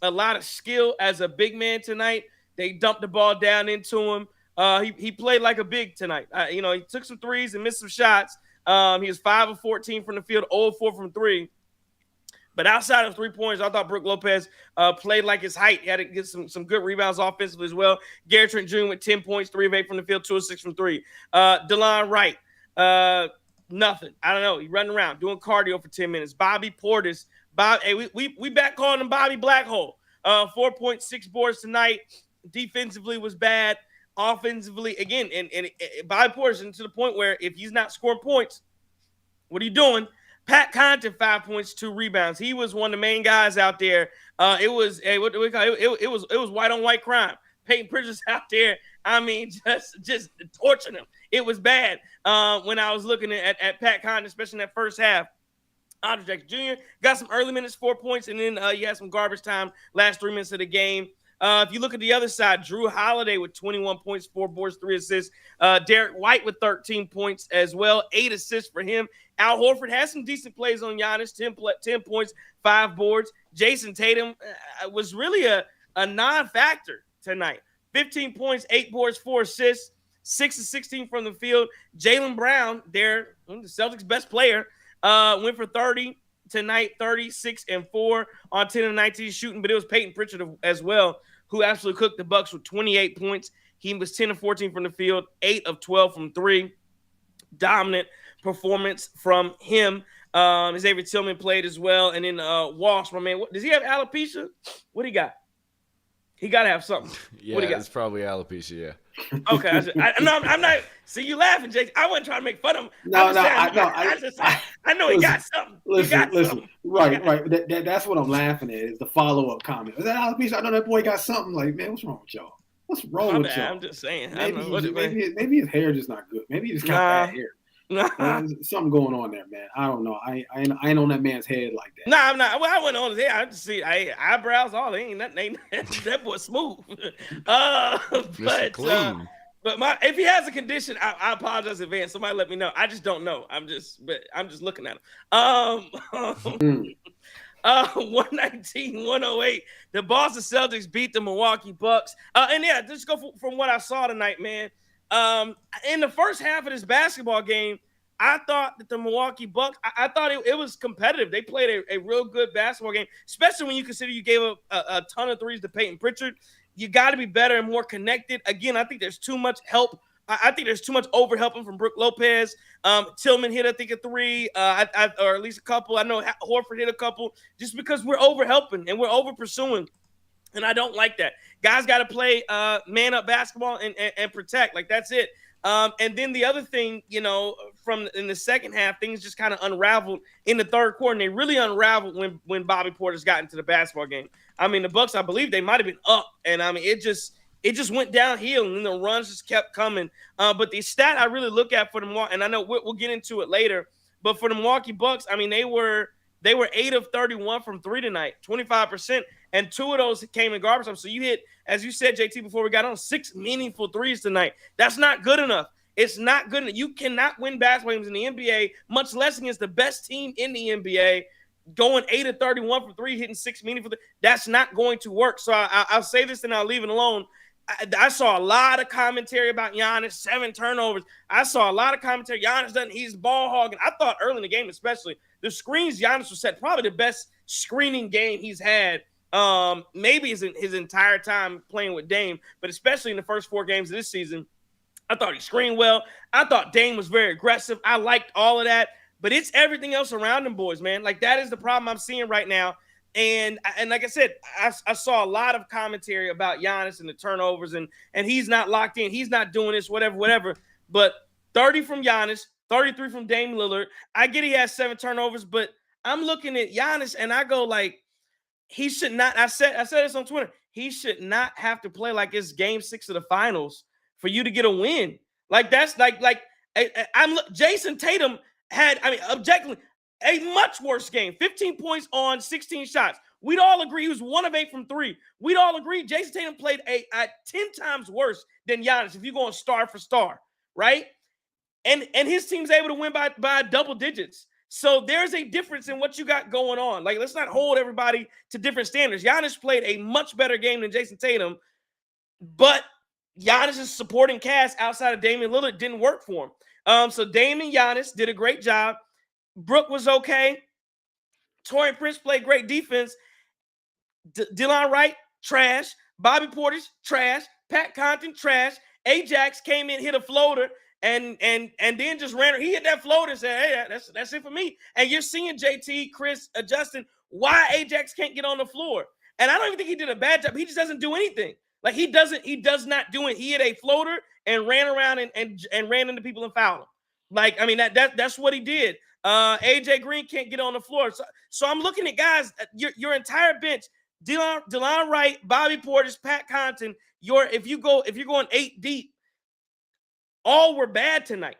a lot of skill as a big man tonight. They dumped the ball down into him. He played like a big tonight. He took some threes and missed some shots. He was 5 of 14 from the field, 0 of 4 from 3. But outside of 3 points, I thought Brook Lopez played like his height. He had to get some good rebounds offensively as well. Gary Trent Jr. with 10 points, 3 of 8 from the field, 2 of 6 from 3. DeLon Wright, nothing. I don't know. He running around doing cardio for 10 minutes. Bobby Portis. We back calling him Bobby Blackhole. 4.6 boards tonight. Defensively was bad. Offensively, again, and Bobby Portis to the point where if he's not scoring points, what are you doing? Pat Connaughton, 5 points, 2 rebounds. He was one of the main guys out there. It was white on white crime. Payton Pritchard's out there. I mean, just torturing him. It was bad when I was looking at Pat Connaughton, especially in that first half. Andre Jackson Jr. got some early minutes, 4 points, and then he had some garbage time last 3 minutes of the game. If you look at the other side, Jrue Holiday with 21 points, 4 boards, 3 assists. Derek White with 13 points as well, 8 assists for him. Al Horford has some decent plays on Giannis, 10 points, 5 boards. Jason Tatum was really a non-factor tonight. 15 points, 8 boards, 4 assists, 6 of 16 from the field. Jaylen Brown, the Celtics' best player, went for 30 tonight, 36 and 4 on 10 of 19 shooting, but it was Payton Pritchard as well who absolutely cooked the Bucks with 28 points. He was 10 of 14 from the field, 8 of 12 from 3. Dominant performance from him. Xavier Tillman played as well, and then Walsh, my man. Does he have alopecia? What do he got? He got to have something. Yeah, what do you got? It's probably alopecia, yeah. Okay. I'm not. See, you laughing, Jake. I wasn't trying to make fun of him. I know he got something. Listen. Right. That's what I'm laughing at is the follow-up comment. Is that alopecia? I know that boy got something. Like, man, what's wrong with y'all? What's wrong with y'all? I'm just saying. Maybe his hair just not good. Maybe he just got bad hair. There's something going on there, man. I don't know. I ain't on that man's head like that. Nah, I'm not. Well, I went on his head. I just see eyebrows, all. That boy smooth. But clean. But if he has a condition, I apologize in advance. Somebody let me know. I just don't know. I'm just looking at him. 119-108. The Boston Celtics beat the Milwaukee Bucks. And yeah, just go from what I saw tonight, man. In the first half of this basketball game, I thought that the Milwaukee Bucks, I thought it was competitive. They played a real good basketball game, especially when you consider you gave up a ton of threes to Payton Pritchard. You got to be better and more connected. Again, I think there's too much help. I think there's too much overhelping from Brook Lopez. Tillman hit, I think, a 3, or at least a couple. I know Horford hit a couple just because we're overhelping and we're over pursuing. And I don't like that. Guys got to play man-up basketball and protect. Like, that's it. And then the other thing, from in the second half, things just kind of unraveled in the third quarter. And they really unraveled when Bobby Portis got into the basketball game. I mean, the Bucks, I believe they might have been up. And, I mean, it just went downhill, and then the runs just kept coming. But the stat I really look at for the Milwaukee, and I know we'll get into it later, but for the Milwaukee Bucks, I mean, they were 8 of 31 from 3 tonight, 25%, and 2 of those came in garbage time. So you hit, as you said, JT, before we got on, 6 meaningful threes tonight. That's not good enough. It's not good enough. You cannot win basketball games in the NBA, much less against the best team in the NBA, going 8 of 31 from 3, hitting 6 meaningful threes. That's not going to work. So I'll say this and I'll leave it alone. I saw a lot of commentary about Giannis, 7 turnovers. I saw a lot of commentary. He's ball hogging. I thought early in the game, especially, the screens Giannis was set, probably the best screening game he's had, maybe his entire time playing with Dame, but especially in the first 4 games of this season. I thought he screened well. I thought Dame was very aggressive. I liked all of that, but it's everything else around them boys, man. Like, that is the problem I'm seeing right now. And like I said, I saw a lot of commentary about Giannis and the turnovers, and he's not locked in. He's not doing this, whatever. But 30 from Giannis, 33 from Dame Lillard. I get he has 7 turnovers, but I'm looking at Giannis and I go like, he should not. I said this on Twitter. He should not have to play like it's Game 6 of the finals for you to get a win. Like, that's Jason Tatum had, objectively, a much worse game. 15 points on 16 shots. We'd all agree he was 1 of 8 from 3. We'd all agree Jason Tatum played a 10 times worse than Giannis if you're going star for star, right? And his team's able to win by double digits. So there's a difference in what you got going on. Like, let's not hold everybody to different standards. Giannis played a much better game than Jason Tatum, but Giannis' supporting cast outside of Damian Lillard didn't work for him. So Dame and Giannis did a great job. Brook was okay. Taurean Prince played great defense. Delon Wright, trash. Bobby Portis, trash. Pat Connaughton, trash. Ajax came in, hit a floater, and then just ran. He hit that floater and said, "Hey, that's it for me." And you're seeing JT, Chris, Justin, why Ajax can't get on the floor. And I don't even think he did a bad job. He just doesn't do anything. Like, he does not do it. He hit a floater and ran around and ran into people and fouled them. Like, I mean, that's what he did. AJ Green can't get on the floor. So I'm looking at guys, your entire bench, DeLon Wright, Bobby Portis, Pat Connaughton, if you're going 8 deep, all were bad tonight.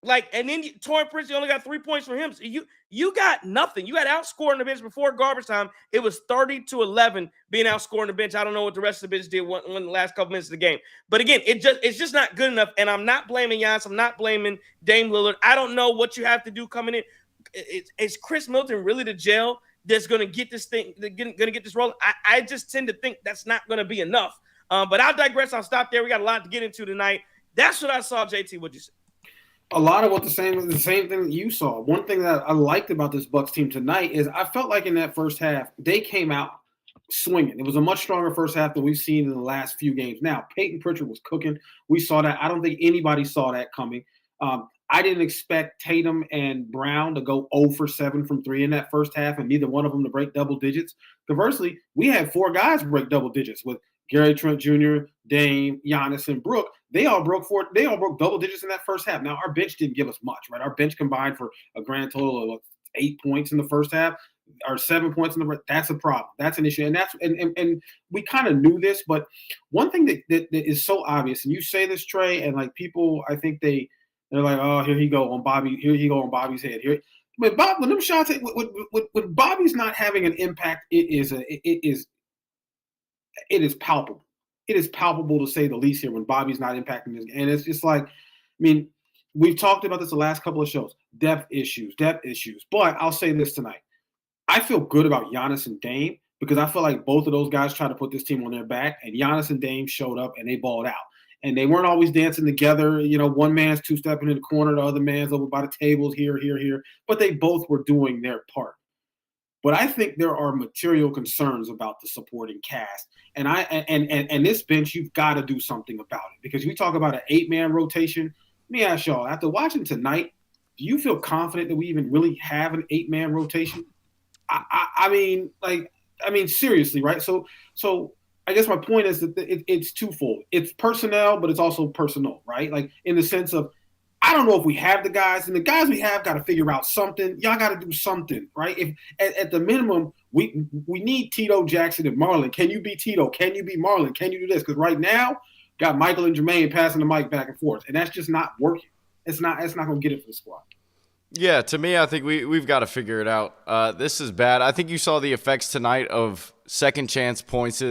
Like, and then Taurean Prince, you only got 3 points from him. So you got nothing. You got outscored on the bench before garbage time. It was 30-11 being outscored on the bench. I don't know what the rest of the bench did when the last couple minutes of the game. But again, it's just not good enough. And I'm not blaming Giannis. I'm not blaming Dame Lillard. I don't know what you have to do coming in. Is Chris Middleton really the gel that's going to get this thing, going to get this rolling? I just tend to think that's not going to be enough. But I'll digress. I'll stop there. We got a lot to get into tonight. That's what I saw, JT. What'd you say? A lot of what the same thing that you saw. One thing that I liked about this Bucks team tonight is I felt like in that first half, they came out swinging. It was a much stronger first half than we've seen in the last few games. Now, Payton Pritchard was cooking. We saw that. I don't think anybody saw that coming. I didn't expect Tatum and Brown to go 0 for 7 from 3 in that first half and neither one of them to break double digits. Conversely, we had 4 guys break double digits with Gary Trent Jr., Dame, Giannis, and Brook. They all broke double digits in that first half. Now, our bench didn't give us much, right? Our bench combined for a grand total of 8 points in the first half, or 7 points in the – that's a problem. That's an issue. And we kind of knew this, but one thing that is so obvious, and you say this, Trey, and like people, I think they're like, oh, here he go on Bobby's head. When them shots, when Bobby's not having an impact, it is palpable. It is palpable to say the least here when Bobby's not impacting this. And it's just like, I mean, we've talked about this the last couple of shows. Depth issues. But I'll say this tonight. I feel good about Giannis and Dame because I feel like both of those guys tried to put this team on their back, and Giannis and Dame showed up and they balled out. And they weren't always dancing together. You know, one man's two-stepping in the corner, the other man's over by the tables here. But they both were doing their part. But I think there are material concerns about the supporting cast. And this bench, you've got to do something about it. Because we talk about an 8-man rotation. Let me ask y'all, after watching tonight, do you feel confident that we even really have an 8-man rotation? I mean, seriously, right? So I guess my point is that it's twofold. It's personnel, but it's also personal, right? Like in the sense of, I don't know if we have the guys, and the guys we have got to figure out something. Y'all got to do something, right? If at the minimum, we need Tito, Jackson, and Marlon. Can you be Tito? Can you be Marlon? Can you do this? Because right now, got Michael and Jermaine passing the mic back and forth, and that's just not working. It's not going to get it for the squad. Yeah, to me, I think we've got to figure it out. This is bad. I think you saw the effects tonight of second chance points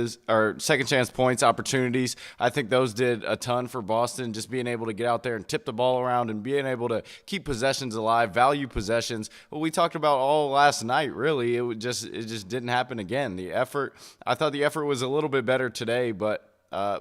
opportunities. I think those did a ton for Boston, just being able to get out there and tip the ball around and being able to keep possessions alive, value possessions. What we talked about all last night, really, it just didn't happen again. I thought the effort was a little bit better today, but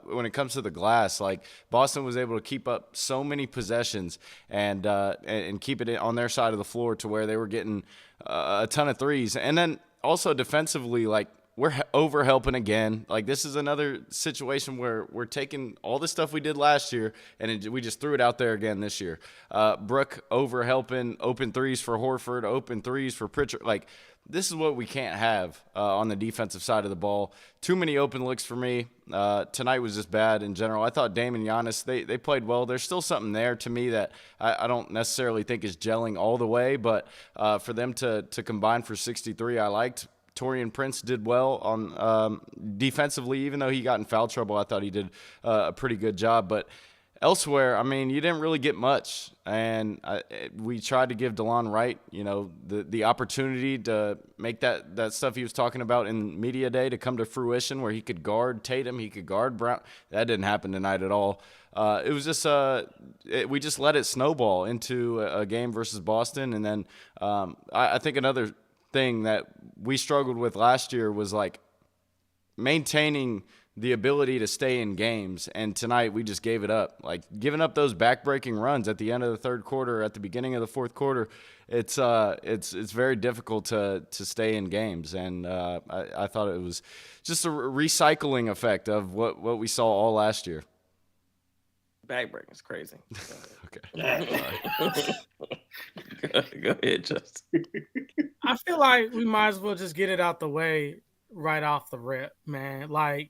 when it comes to the glass, like Boston was able to keep up so many possessions and keep it on their side of the floor to where they were getting a ton of threes. And then also defensively, like we're over helping again. Like this is another situation where we're taking all the stuff we did last year and we just threw it out there again this year. Brook over helping, open threes for Horford, open threes for Pritchard. Like this is what we can't have on the defensive side of the ball. Too many open looks for me. Tonight was just bad in general. I thought Dame and Giannis, they played well. There's still something there to me that I don't necessarily think is gelling all the way, but for them to combine for 63, I liked. Taurean Prince did well on defensively, even though he got in foul trouble. I thought he did a pretty good job. But Elsewhere, I mean, you didn't really get much, and we tried to give DeLon Wright, the opportunity to make that stuff he was talking about in media day to come to fruition, where he could guard Tatum, he could guard Brown. That didn't happen tonight at all. It was just we just let it snowball into a game versus Boston, and then I think another thing that we struggled with last year was like maintaining the ability to stay in games, and tonight we just gave it up. Like giving up those back-breaking runs at the end of the third quarter, at the beginning of the fourth quarter, it's very difficult to stay in games, and I thought it was just a recycling effect of what we saw all last year. Back-breaking is crazy. Okay. Go ahead, Justin. I feel like we might as well just get it out the way right off the rip, man. Like,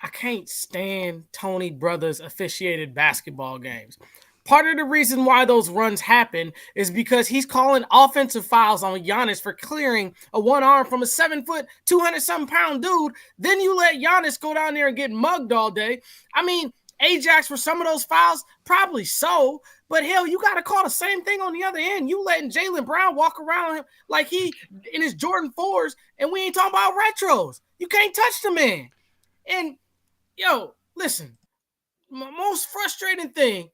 I can't stand Tony Brothers officiated basketball games. Part of the reason why those runs happen is because he's calling offensive fouls on Giannis for clearing a one arm from a 7-foot, 200-something-pound dude. Then you let Giannis go down there and get mugged all day. I mean, Ajax for some of those fouls, probably so. But hell, you got to call the same thing on the other end. You letting Jaylen Brown walk around him like he in his Jordan 4s, and we ain't talking about retros. You can't touch the man. And, yo, listen, my most frustrating thing,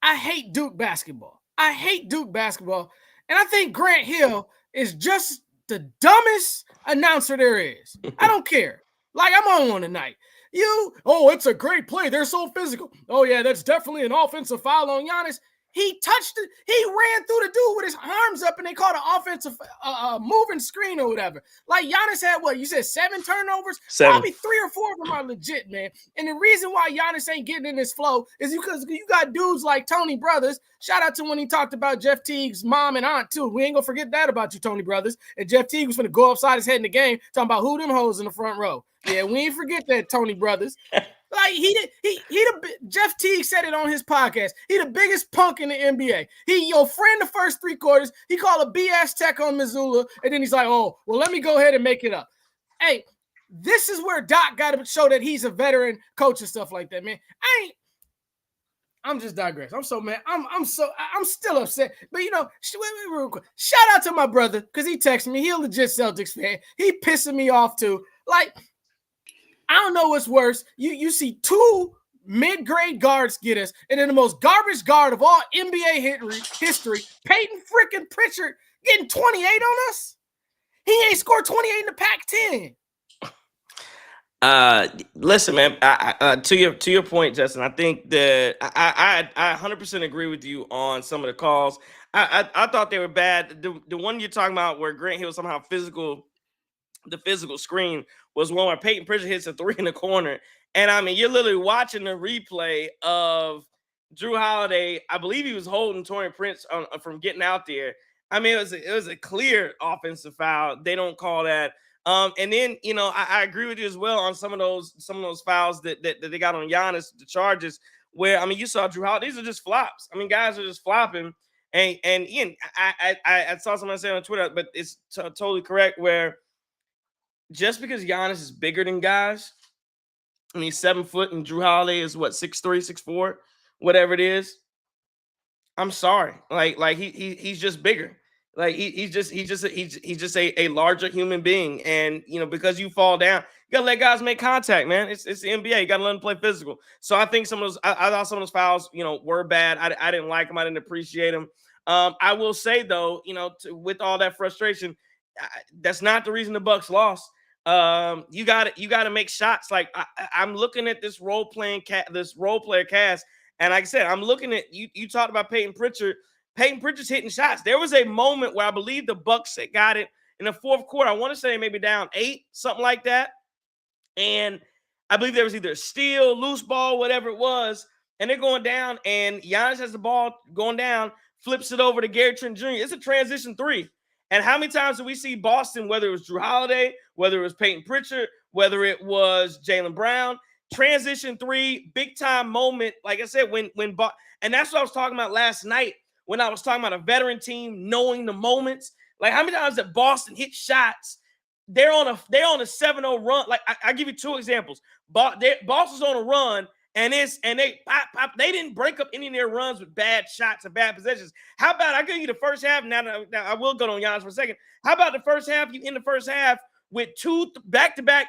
I hate Duke basketball. I hate Duke basketball. And I think Grant Hill is just the dumbest announcer there is. I don't care. Like, I'm on one tonight. It's a great play. They're so physical. Oh, yeah, that's definitely an offensive foul on Giannis. He touched it. He ran through the dude with his arms up, and they called an offensive moving screen or whatever. Like, Giannis had what? You said 7 turnovers? 7. Probably 3 or 4 of them are legit, man. And the reason why Giannis ain't getting in this flow is because you got dudes like Tony Brothers. Shout out to when he talked about Jeff Teague's mom and aunt, too. We ain't going to forget that about you, Tony Brothers. And Jeff Teague was going to go upside his head in the game talking about who them hoes in the front row. Yeah, we ain't forget that, Tony Brothers. Like Jeff Teague said it on his podcast. He the biggest punk in the NBA. He your friend the first 3 quarters. He called a BS tech on Missoula, and then he's like, "Oh, well, let me go ahead and make it up." Hey, this is where Doc got to show that he's a veteran coach and stuff like that, man. I'm just digressing. I'm so mad. I'm still upset. But real quick, shout out to my brother because he texted me. He a legit Celtics fan. He pissing me off too. Like, I don't know what's worse. You see 2 mid-grade guards get us, and then the most garbage guard of all NBA history, Payton freaking Pritchard, getting 28 on us. He ain't scored 28 in the Pac-10. Listen, man. To your point, Justin, I think that I 100% agree with you on some of the calls. I thought they were bad. The one you're talking about where Grant Hill somehow the physical screen was one where Payton Pritchard hits a 3 in the corner. And I mean, you're literally watching the replay of Jrue Holiday. I believe he was holding Taurean Prince from getting out there. I mean, it was a clear offensive foul. They don't call that. And then, I agree with you as well on some of those fouls that they got on Giannis, the charges where, I mean, you saw Jrue Holiday. These are just flops. I mean, guys are just flopping. And Ian, I saw someone say on Twitter, but it's totally correct where just because Giannis is bigger than guys, I mean, 7 foot and Jrue Holiday is what, 6'3", 6'4", whatever it is. I'm sorry. Like he's just bigger. Like he's just a larger human being. And because you fall down, you gotta let guys make contact, man. It's the NBA. You gotta let them play physical. So I think some of those, I thought some of those fouls, were bad. I didn't like them. I didn't appreciate them. I will say though, with all that frustration, that's not the reason the Bucks lost. You got to make shots. Like I'm looking at this role player cast, and like I said, I'm looking at you talked about Payton Pritchard. Payton Pritchard's hitting shots. There was a moment where I believe the Bucks got it in the fourth quarter. I want to say maybe down 8, something like that. And I believe there was either a steal, loose ball, whatever it was, and they're going down, and Giannis has the ball going down, flips it over to Gary Trent Jr. It's a transition 3. And how many times do we see Boston, whether it was Jrue Holiday, whether it was Payton Pritchard, whether it was Jaylen Brown, transition 3, big time moment. Like I said, and that's what I was talking about last night when I was talking about a veteran team knowing the moments. Like how many times that Boston hit shots? They're on a 7-0 run. Like I give you 2 examples. Boston's on a run, And they didn't break up any of their runs with bad shots and bad possessions. How about I give you the first half? Now I will go on Giannis for a second. How about the first half? You end the first half with two back-to-back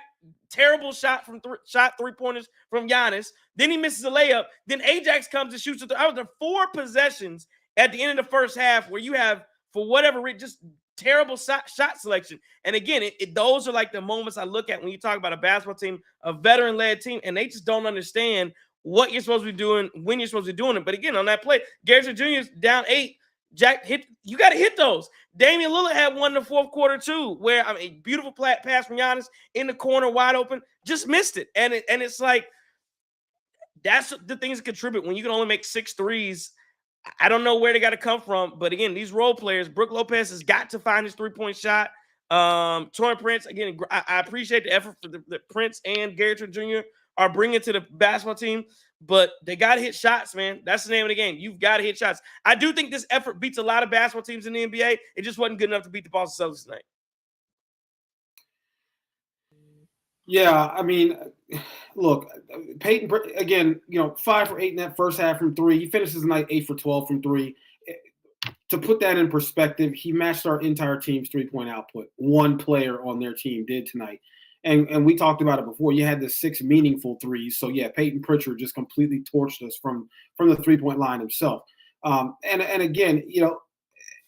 terrible shot 3-pointers from Giannis. Then he misses a layup. Then Ajax comes and shoots. I was there 4 possessions at the end of the first half where you have, for whatever reason, just terrible shot selection. And again, those are like the moments I look at when you talk about a basketball team, a veteran-led team, and they just don't understand what you're supposed to be doing, when you're supposed to be doing it. But again, on that play, Garrison Jr. is down 8. Jack hit. You got to hit those. Damian Lillard had one in the fourth quarter too, where a beautiful pass from Giannis in the corner, wide open, just missed it. And it's like that's the things that contribute when you can only make 6 threes. I don't know where they got to come from, but again, these role players, Brook Lopez has got to find his 3-point shot. Taurean Prince, again, I appreciate the effort for the Prince and Garrett Jr. are bringing to the basketball team, but they got to hit shots, man. That's the name of the game. You've got to hit shots. I do think this effort beats a lot of basketball teams in the NBA. It just wasn't good enough to beat the Boston Celtics tonight. Yeah, I mean, look, Payton, again, 5 for 8 in that first half from 3. He finishes the night 8 for 12 from 3. To put that in perspective, he matched our entire team's 3-point output. One player on their team did tonight. And we talked about it before. You had the 6 meaningful threes. So, yeah, Payton Pritchard just completely torched us from the 3-point line himself. And again,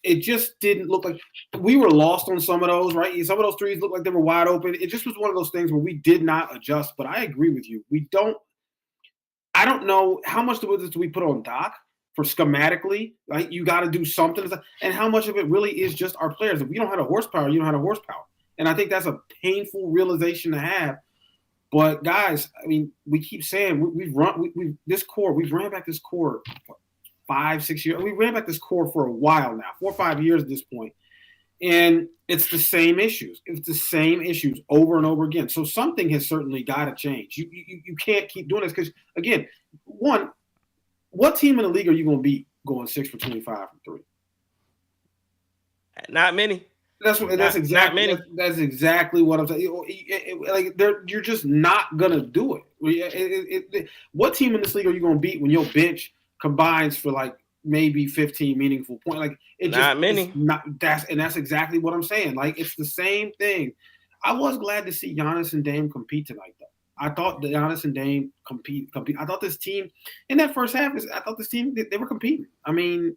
it just didn't look like we were lost on some of those, right? Some of those threes looked like they were wide open. It just was one of those things where we did not adjust. But I agree with you. I don't know how much do we put on Doc for schematically, right? You got to do something. And how much of it really is just our players. If you don't have the horsepower, you don't have the horsepower. And I think that's a painful realization to have. But guys, I mean, we keep saying we've ran back this core 5-6 years. We ran back this core for a while now, 4 or 5 years at this point. And it's the same issues. It's the same issues over and over again. So something has certainly got to change. You can't keep doing this because, again, one, what team in the league are you going to beat going 6 for 25 from 3? Not many. That's exactly what I'm saying. Like you're just not gonna do it. What team in this league are you gonna beat when your bench combines for like maybe 15 meaningful points? Like not many. That's exactly what I'm saying. Like it's the same thing. I was glad to see Giannis and Dame compete tonight, though. I thought the Giannis and Dame compete. I thought this team in that first half. They were competing. I mean.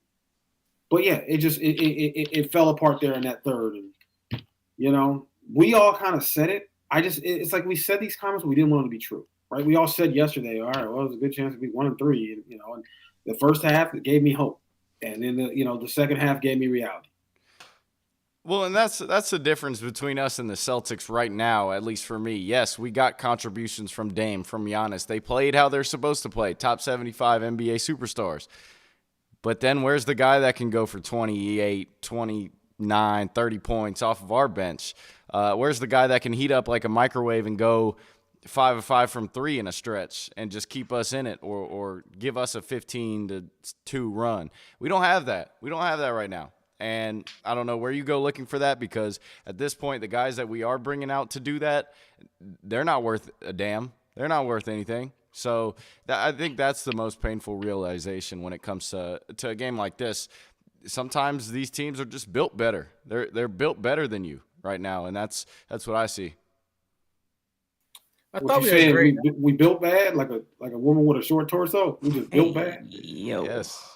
But yeah, it fell apart there in that third, and we all kind of said it. It's like we said these comments, but we didn't want them to be true, right? We all said yesterday, all right, well, there's a good chance to be 1-3, and the first half it gave me hope, and then the second half gave me reality. Well, and that's the difference between us and the Celtics right now, at least for me. Yes, we got contributions from Dame, from Giannis. They played how they're supposed to play, top 75 NBA superstars. But then where's the guy that can go for 28, 29, 30 points off of our bench? Where's the guy that can heat up like a microwave and go 5 of 5 from 3 in a stretch and just keep us in it or give us a 15-2 run? We don't have that. We don't have that right now. And I don't know where you go looking for that because at this point, the guys that we are bringing out to do that, they're not worth a damn. They're not worth anything. So I think that's the most painful realization when it comes to a game like this. Sometimes these teams are just built better. They're built better than you right now, and that's what I see. I thought we built bad, like a woman with a short torso. We just built bad. Yo. Yes.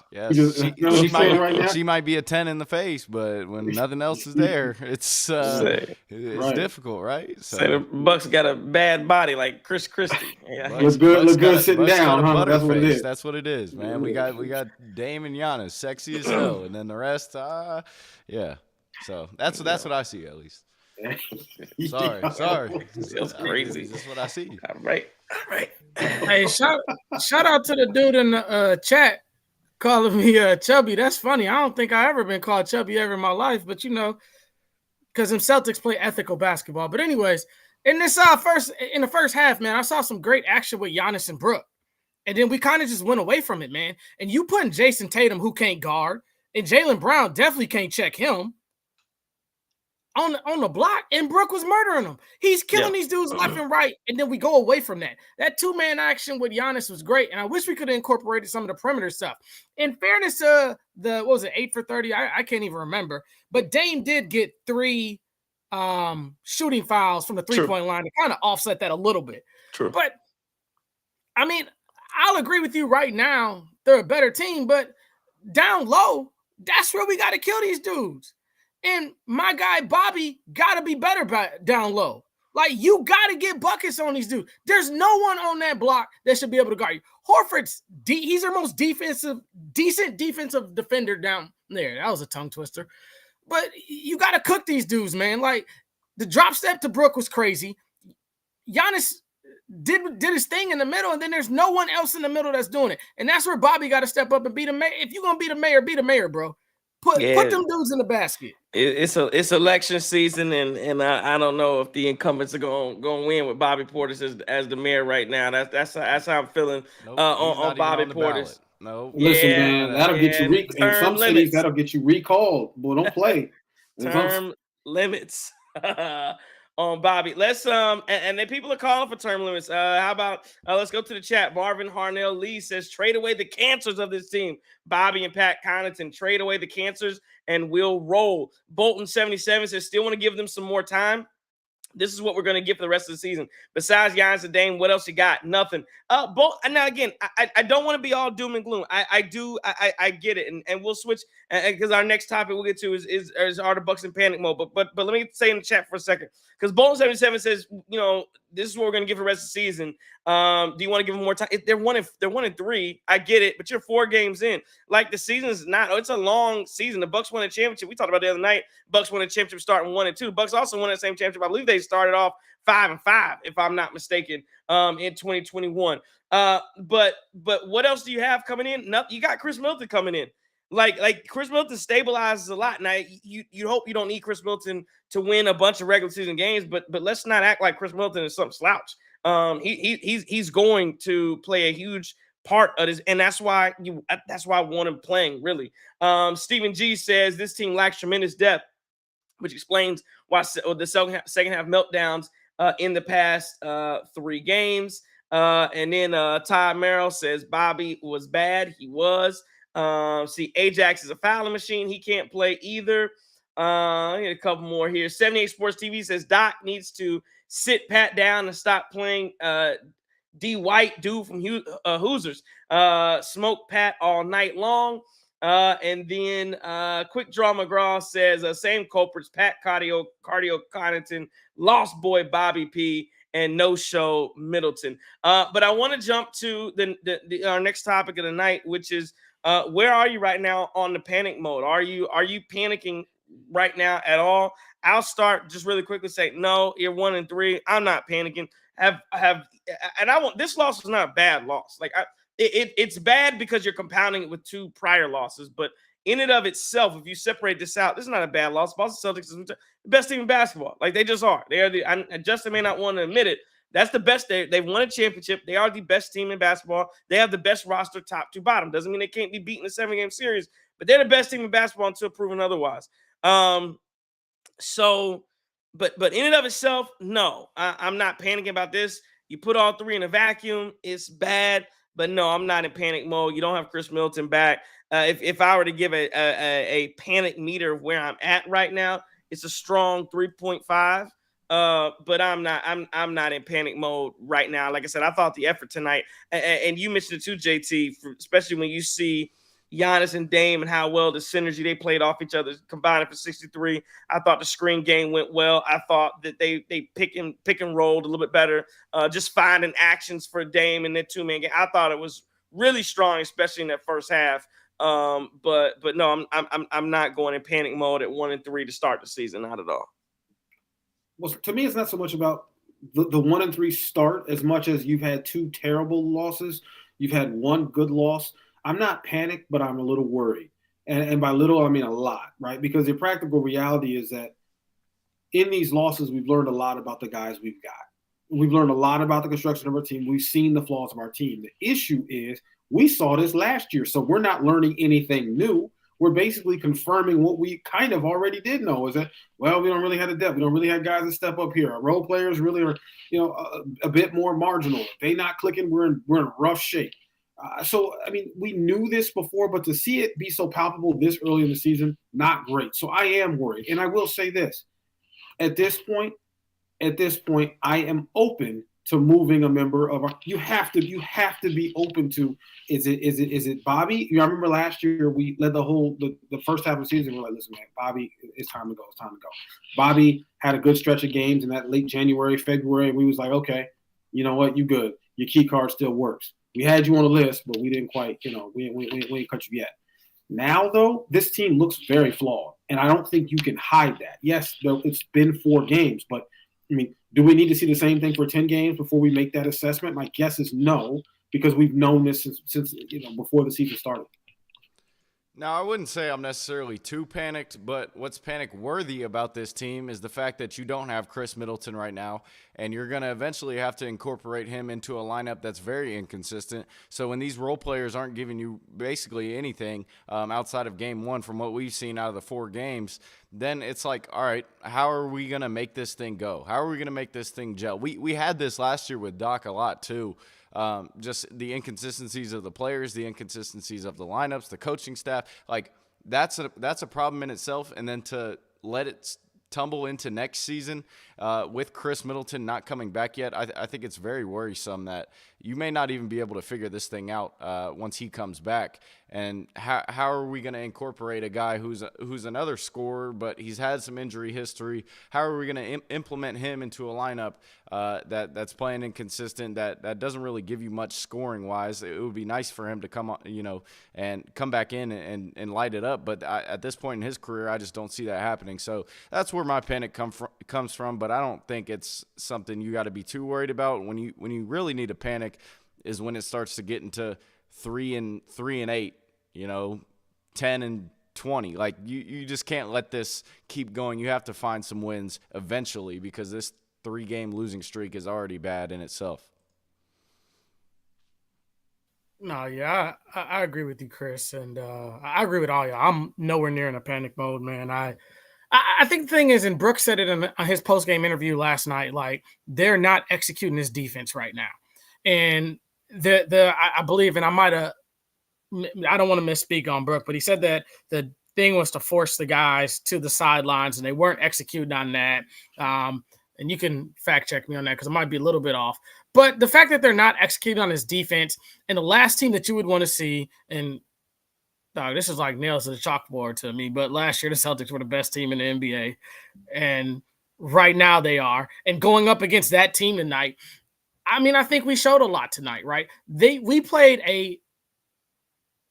She might be a 10 in the face, but when nothing else is there, it's difficult, right? So say the Bucks got a bad body like Chris Christie. Yeah. Look good sitting down, huh? That's what it is. That's what it is, man. We got Dame and Giannis, sexy as hell, and then the rest, yeah. So that's what I see at least. Sorry. That's crazy. That's what I see. All right. Hey, shout out to the dude in the chat calling me chubby. That's funny. I don't think I ever been called chubby ever in my life, but because them Celtics play ethical basketball. But anyways, in the first half, man, I saw some great action with Giannis and Brook, and then we kind of just went away from it, man. And you putting Jason Tatum, who can't guard, and Jaylen Brown definitely can't check him. on the block, and Brook was murdering them. He's killing these dudes left and right, and then we go away from that. That 2-man action with Giannis was great, and I wish we could have incorporated some of the perimeter stuff. In fairness to the, what was it, 8 for 30? I can't even remember. But Dame did get 3 shooting fouls from the three-point line to kind of offset that a little bit. True. But, I mean, I'll agree with you right now. They're a better team, but down low, that's where we got to kill these dudes. And my guy Bobby got to be better down low. Like, you got to get buckets on these dudes. There's no one on that block that should be able to guard you. Horford's he's our most decent defensive defender down there. That was a tongue twister. But you got to cook these dudes, man. Like, the drop step to Brook was crazy. Giannis did his thing in the middle, and then there's no one else in the middle that's doing it. And that's where Bobby got to step up and be the mayor. If you're going to be the mayor, bro. Put them dudes in the basket. It's election season, and I don't know if the incumbents are going to win with Bobby Portis as the mayor right now. That's how I'm feeling on Bobby Portis. No, listen, man, that'll get you. In some cities, that'll get you recalled. Boy, don't play. Term limits on Bobby. Let's and then people are calling for term limits. How about let's go to the chat. Marvin Harnell Lee says trade away the cancers of this team. Bobby and Pat Connaughton, trade away the cancers and we'll roll. Bolton 77 says still want to give them some more time. This is what we're going to get for the rest of the season. Besides Giannis and Dame, what else you got? Nothing. Now again, I don't want to be all doom and gloom. I get it, and we'll switch because our next topic we'll get to is are the Bucks in panic mode. But let me say in the chat for a second, because Bolton 77 says, this is what we're going to give for the rest of the season. Do you want to give them more time? They're 1-3. I get it, but you're 4 games in. Like, the season is not. It's a long season. The Bucks won a championship. We talked about the other night. Bucks won a championship starting 1-2. Bucks also won that same championship. I believe they started off 5-5, if I'm not mistaken, in 2021. But what else do you have coming in? No, you got Chris Middleton coming in. Like Chris Middleton stabilizes a lot. Now you hope you don't need Chris Middleton to win a bunch of regular season games, but let's not act like Chris Middleton is some slouch. He's going to play a huge part of this, and that's why I want him playing, really. Stephen G says this team lacks tremendous depth, which explains why the second half meltdowns in the past 3 games. And then Todd Merrill says Bobby was bad. He was. See, Ajax is a fouling machine. He can't play either. I get a couple more here. 78 Sports TV says Doc needs to sit Pat down and stop playing D. White, dude from Hoosiers. Smoke Pat all night long. And then Quick Draw McGraw says same culprits: Pat Cardio Connaughton, Lost Boy Bobby P, and No Show Middleton. But I want to jump to our next topic of the night, which is where are you right now on the panic mode? Are you panicking right now at all? I'll start just really quickly say no. You're 1-3. I'm not panicking. This loss was not a bad loss. Like it's bad because you're compounding it with 2 prior losses, but in and of itself, if you separate this out, this is not a bad loss. Boston Celtics is the best team in basketball. Like, they just are. They are and Justin may not want to admit it. That's the best. They've won a championship. They are the best team in basketball. They have the best roster, top to bottom. Doesn't mean they can't be beaten in a 7-game series, but they're the best team in basketball until proven otherwise. But in and of itself, no, I'm not panicking about this. You put all 3 in a vacuum, it's bad. But no, I'm not in panic mode. You don't have Chris Middleton back. If I were to give a panic meter of where I'm at right now, it's a strong 3.5. But I'm not in panic mode right now. Like I said, I thought the effort tonight, and you mentioned it too, JT, especially when you see Giannis and Dame and how well the synergy they played off each other, combined for 63. I thought the screen game went well. I thought that they pick and rolled a little bit better, just finding actions for Dame in that 2-man game. I thought it was really strong, especially in that first half. But no, I'm not going in panic mode at 1-3 to start the season, not at all. Well, to me, it's not so much about the 1-3 start as much as you've had 2 terrible losses. You've had 1 good loss. I'm not panicked, but I'm a little worried. And by little, I mean a lot, right? Because the practical reality is that in these losses, we've learned a lot about the guys we've got. We've learned a lot about the construction of our team. We've seen the flaws of our team. The issue is we saw this last year, so we're not learning anything new. we're basically confirming what we kind of already did know, is that, well, we don't really have the depth. We don't really have guys that step up here. Our role players really are, a bit more marginal. If they not clicking, we're in rough shape. So, I mean, we knew this before, but to see it be so palpable this early in the season, not great. So I am worried. And I will say this. At this point, I am open to moving a member of our. You have to be open to. Is it Bobby? I remember last year we led the first half of the season. We're like, listen, man, Bobby, it's time to go. It's time to go. Bobby had a good stretch of games in that late January, February, and we was like, okay, you know what, you good. Your key card still works. We had you on the list, but we didn't quite, we ain't cut you yet. Now, though, this team looks very flawed, and I don't think you can hide that. Yes, it's been 4 games, but, I mean, do we need to see the same thing for 10 games before we make that assessment? My guess is no, because we've known this since before the season started. Now, I wouldn't say I'm necessarily too panicked, but what's panic-worthy about this team is the fact that you don't have Chris Middleton right now, and you're going to eventually have to incorporate him into a lineup that's very inconsistent. So when these role players aren't giving you basically anything outside of Game 1 from what we've seen out of the 4 games, then it's like, all right, how are we going to make this thing go? How are we going to make this thing gel? We had this last year with Doc a lot too. Just the inconsistencies of the players, the inconsistencies of the lineups, the coaching staff, like that's a problem in itself. And then to let it tumble into next season with Chris Middleton not coming back yet, I think it's very worrisome that you may not even be able to figure this thing out once he comes back. And how are we going to incorporate a guy who's another scorer, but he's had some injury history? How are we going to implement him into a lineup that's playing inconsistent, that doesn't really give you much scoring wise? It would be nice for him to come on, and come back in and light it up. But at this point in his career, I just don't see that happening. So that's where my panic comes from. But I don't think it's something you got to be too worried about. When you really need to panic is when it starts to get into 3-8, 10-20. Like you just can't let this keep going. You have to find some wins eventually, because this 3-game losing streak is already bad in itself. No, yeah, I agree with you, Chris, and I agree with all y'all. I'm nowhere near in a panic mode, man. I think the thing is, and Brooks said it in his post-game interview last night, like, they're not executing this defense right now. And I believe, and I don't want to misspeak on Brooke, but he said that the thing was to force the guys to the sidelines, and they weren't executing on that. And you can fact check me on that because it might be a little bit off. But the fact that they're not executing on this defense, and the last team that you would want to see, and this is like nails to the chalkboard to me, but last year the Celtics were the best team in the NBA, and right now they are. And going up against that team tonight, I mean, I think we showed a lot tonight, right? We played a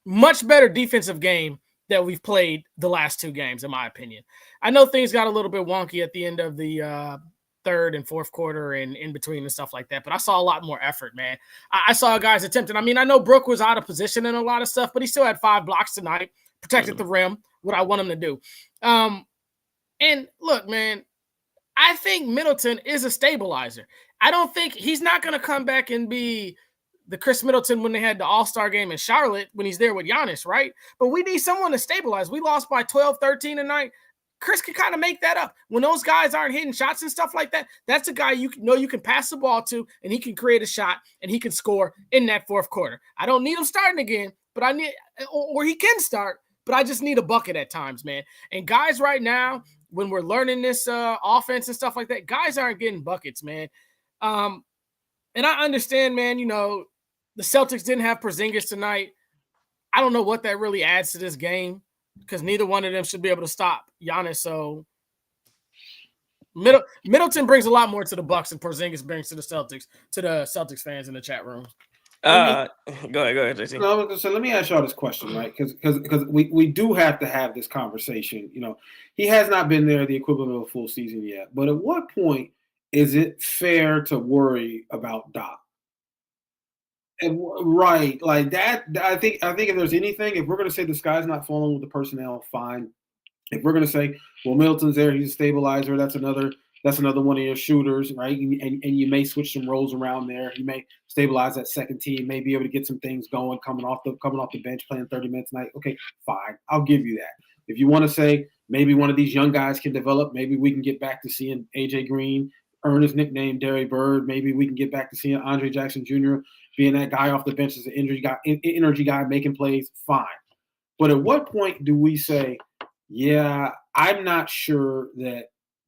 much better defensive game that we've played the last 2 games, in my opinion. I know things got a little bit wonky at the end of the third and fourth quarter and in between and stuff like that, but I saw a lot more effort, man. I saw guys attempting. I mean, I know Brooke was out of position in a lot of stuff, but he still had 5 blocks tonight, protected the rim, what I want him to do. And look, man, I think Middleton is a stabilizer. I don't think he's not going to come back and be the Chris Middleton when they had the All-Star game in Charlotte when he's there with Giannis, right? But we need someone to stabilize. We lost by 12, 13 tonight. Chris can kind of make that up. When those guys aren't hitting shots and stuff like that, that's a guy you can pass the ball to, and he can create a shot, and he can score in that fourth quarter. I don't need him starting again, but I need, or he can start, but I just need a bucket at times, man. And guys right now, when we're learning this offense and stuff like that, guys aren't getting buckets, man. And I understand, man, the Celtics didn't have Porzingis tonight. I don't know what that really adds to this game, because neither one of them should be able to stop Giannis. So Middleton brings a lot more to the Bucks than Porzingis brings to the Celtics fans in the chat room. Go ahead, JC. No, so let me ask y'all this question, right? Because we do have to have this conversation. He has not been there the equivalent of a full season yet. But at what point is it fair to worry about Doc? And right, like that. I think if there's anything, if we're going to say the sky's not falling with the personnel, fine. If we're going to say, well, Middleton's there, he's a stabilizer, that's another That's another one of your shooters, right? And you may switch some roles around there. You may stabilize that second team, may be able to get some things going coming off the bench, playing 30 minutes a night. Okay, fine. I'll give you that. If you want to say maybe one of these young guys can develop, maybe we can get back to seeing AJ Green earn his nickname, Derry Bird. Maybe we can get back to seeing Andre Jackson Jr. being that guy off the bench as an energy guy making plays. Fine. But at what point do we say, yeah, I'm not sure that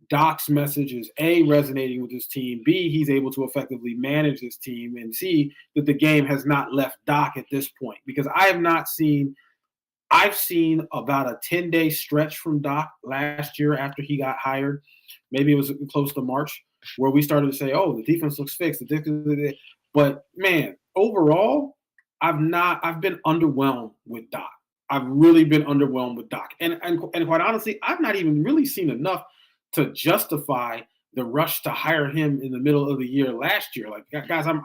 Doc's message is A, resonating with his team, B, he's able to effectively manage this team, and C, that the game has not left Doc at this point? Because I've seen about a 10-day stretch from Doc last year after he got hired. Maybe it was close to March, where we started to say, oh, the defense looks fixed. But man, overall, I've been underwhelmed with Doc. I've really been underwhelmed with Doc. And quite honestly, I've not even really seen enough to justify the rush to hire him in the middle of the year last year. Like, guys, I'm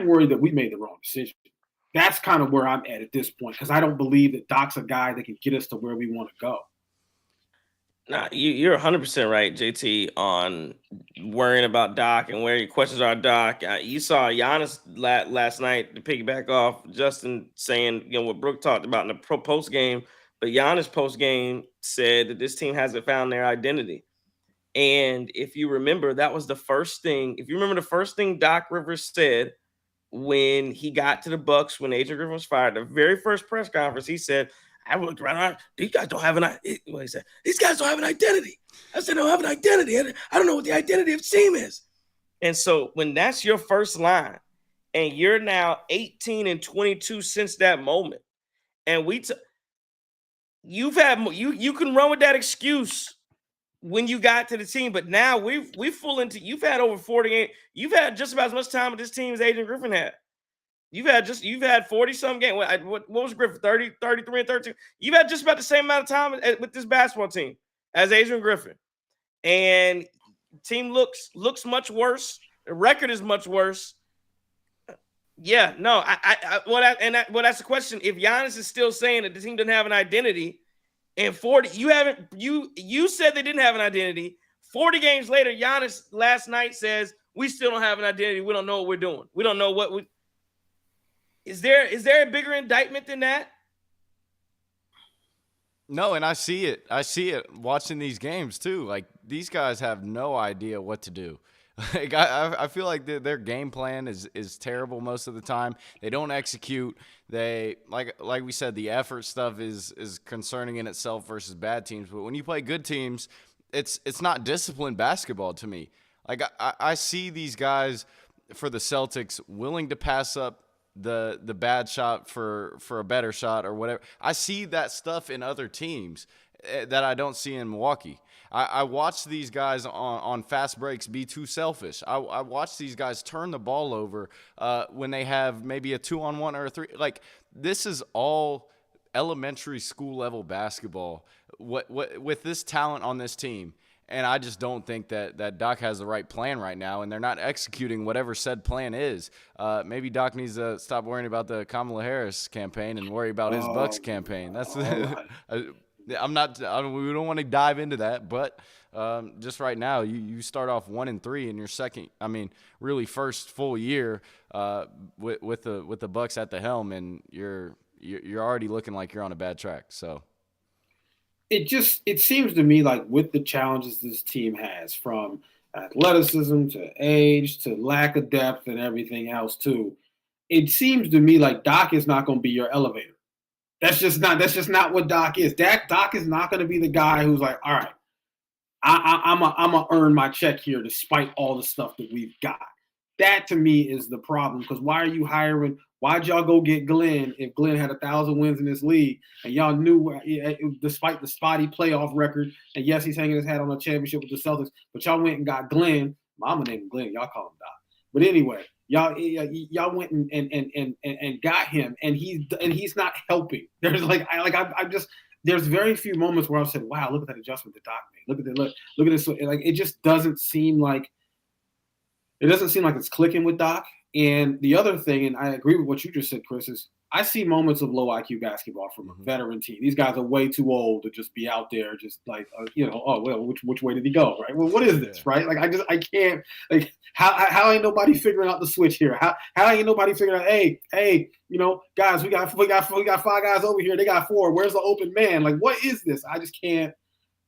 worried that we made the wrong decision. That's kind of where I'm at this point, because I don't believe that Doc's a guy that can get us to where we want to go. Nah, you're 100% right, JT, on worrying about Doc and where your questions are, Doc. You saw Giannis last night, to piggyback off Justin saying, what Brooke talked about in the post game, but Giannis post game said that this team hasn't found their identity. And if you remember, that was the first thing. If you remember, the first thing Doc Rivers said when he got to the Bucks, when Adrian Griffin was fired, the very first press conference, he said, I looked around. These guys don't have he said, these guys don't have an identity. I said, they don't have an identity. I don't know what the identity of the team is. And so when that's your first line, and you're now 18-22 since that moment, and you can run with that excuse when you got to the team, but now we've full into. You've had over 40 games. You've had just about as much time with this team as Adrian Griffin had. You've had 40-some games. What was Griffin? 30, 33, and 32. You've had just about the same amount of time with this basketball team as Adrian Griffin. And team looks much worse. The record is much worse. Yeah, no. That's the question. If Giannis is still saying that the team doesn't have an identity, and 40, you said they didn't have an identity. 40 games later, Giannis last night says we still don't have an identity. We don't know what we're doing. We don't know what we. Is there a bigger indictment than that? No, and I see it. I see it watching these games too. Like, these guys have no idea what to do. Like, I feel like their game plan is terrible most of the time. They don't execute. They like we said, the effort stuff is concerning in itself versus bad teams. But when you play good teams, it's not disciplined basketball to me. Like, I see these guys for the Celtics willing to pass up the bad shot for a better shot or whatever. I see that stuff in other teams that I don't see in Milwaukee. I watch these guys on fast breaks be too selfish. I watch these guys turn the ball over when they have maybe a 2-on-1 or a 3. Like, this is all elementary school level basketball. What with this talent on this team. And I just don't think that Doc has the right plan right now, and they're not executing whatever said plan is. Maybe Doc needs to stop worrying about the Kamala Harris campaign and worry about his Bucks campaign. That's we don't want to dive into that, but just right now, you start off 1-3 in your second, really first full year with the Bucks at the helm, and you're already looking like you're on a bad track. So. It seems to me like, with the challenges this team has, from athleticism to age to lack of depth and everything else too, it seems to me like Doc is not going to be your elevator. That's just not what Doc is. Doc is not going to be the guy who's like, all right, I'm gonna earn my check here despite all the stuff that we've got. That to me is the problem, because why are you hiring? Why'd y'all go get Glenn if Glenn had 1,000 wins in this league, and y'all knew, despite the spotty playoff record, and yes, he's hanging his hat on a championship with the Celtics, but y'all went and got Glenn. Mama named him Glenn. Y'all call him Doc. But anyway, y'all went and got him, and he's not helping. There's there's very few moments where I've said, wow, look at that adjustment that Doc made. Look at this. Like, it just doesn't seem like it's clicking with Doc. And the other thing, and I agree with what you just said, Chris, is I see moments of low IQ basketball from a veteran team. These guys are way too old to just be out there, just like oh well, which way did he go, right? Well, what is this, right? Like I can't, like how ain't nobody figuring out the switch here? How ain't nobody figuring out? Hey, guys, we got 5 guys over here. They got 4. Where's the open man? Like, what is this? I just can't.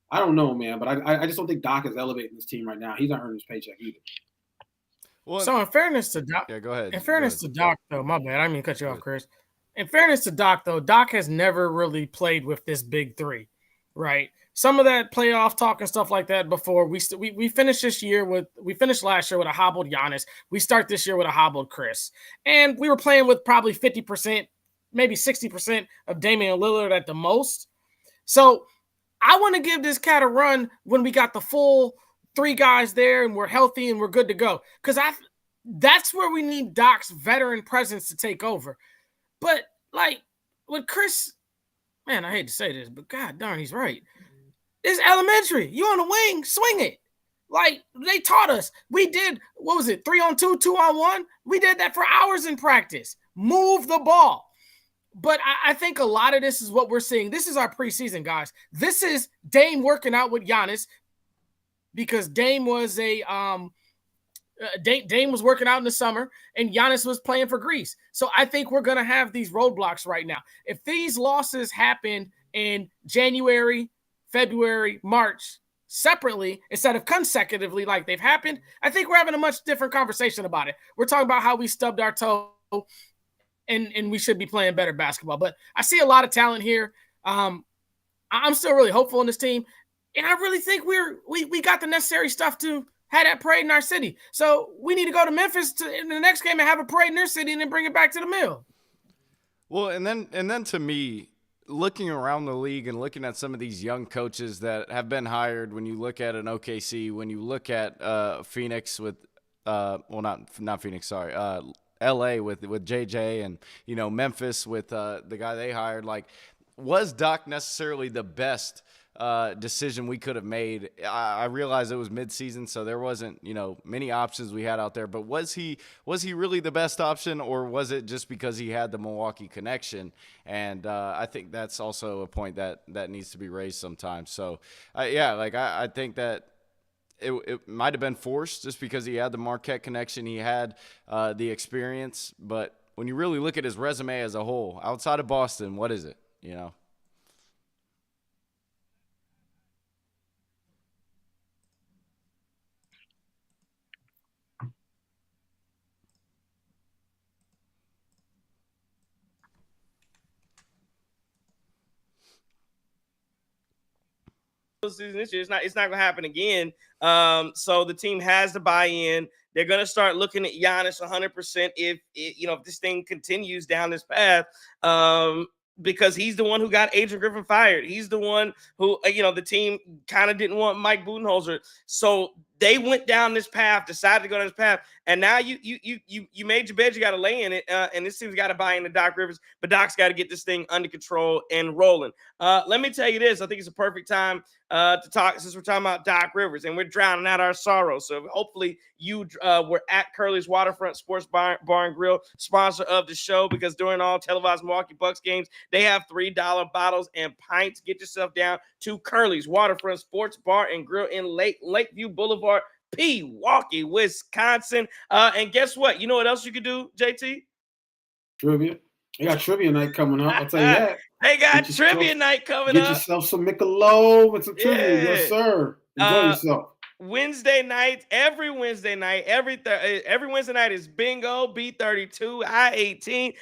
I don't know, man. But I just don't think Doc is elevating this team right now. He's not earning his paycheck either. Well, so in fairness to Doc, go ahead. In fairness to Doc, though, my bad. I didn't mean to cut you off, Chris. In fairness to Doc, though, Doc has never really played with this big 3, right? Some of that playoff talk and stuff like that before. We finished last year with a hobbled Giannis. We start this year with a hobbled Chris. And we were playing with probably 50%, maybe 60% of Damian Lillard at the most. So I want to give this cat a run when we got the full 3 guys there and we're healthy and we're good to go. Because that's where we need Doc's veteran presence to take over. But, like, with Chris, man, I hate to say this, but God darn, he's right. It's elementary. You on the wing, swing it. Like, they taught us. We did, 3-on-2, 2-on-1? We did that for hours in practice. Move the ball. But I think a lot of this is what we're seeing. This is our preseason, guys. This is Dame working out with Giannis because Dame was Dame was working out in the summer, and Giannis was playing for Greece. So I think we're going to have these roadblocks right now. If these losses happen in January, February, March, separately, instead of consecutively like they've happened, I think we're having a much different conversation about it. We're talking about how we stubbed our toe, and we should be playing better basketball. But I see a lot of talent here. I'm still really hopeful in this team, and I really think we got the necessary stuff to had that parade in our city. So we need to go to Memphis in the next game and have a parade in their city and then bring it back to the mill. Well, and then to me, looking around the league and looking at some of these young coaches that have been hired, when you look at an OKC, when you look at Phoenix with not Phoenix, sorry, LA with JJ, and Memphis with the guy they hired, like, was Doc necessarily the best decision we could have made? I realized it was midseason, so there wasn't many options we had out there. But was he really the best option, or was it just because he had the Milwaukee connection? And I think that's also a point that needs to be raised sometimes. So I think that it might have been forced just because he had the Marquette connection, he had the experience. But when you really look at his resume as a whole, outside of Boston, what is it? Season this year, it's not gonna happen again. So the team has to buy in. They're gonna start looking at Giannis 100% if this thing continues down this path. Because he's the one who got Adrian Griffin fired. He's the one who, the team kind of didn't want Mike Budenholzer. So they went down this path, decided to go down this path, and now you made your bed, you got to lay in it, and this team's got to buy into Doc Rivers, but Doc's got to get this thing under control and rolling. Let me tell you this. I think it's a perfect time to talk, since we're talking about Doc Rivers, and we're drowning out our sorrow. So hopefully you were at Curly's Waterfront Sports Bar and Grill, sponsor of the show, because during all televised Milwaukee Bucks games, they have $3 bottles and pints. Get yourself down to Curly's Waterfront Sports Bar and Grill in Lakeview Boulevard, Milwaukee, Wisconsin. And guess what? You know what else you could do, JT? Trivia. They got trivia night coming up. I'll tell you that. They got trivia night coming up. Get yourself some Michelob and some trivia. Yes, sir. Enjoy yourself. Wednesday nights, every Wednesday night, every Wednesday night is bingo, B32, I-18.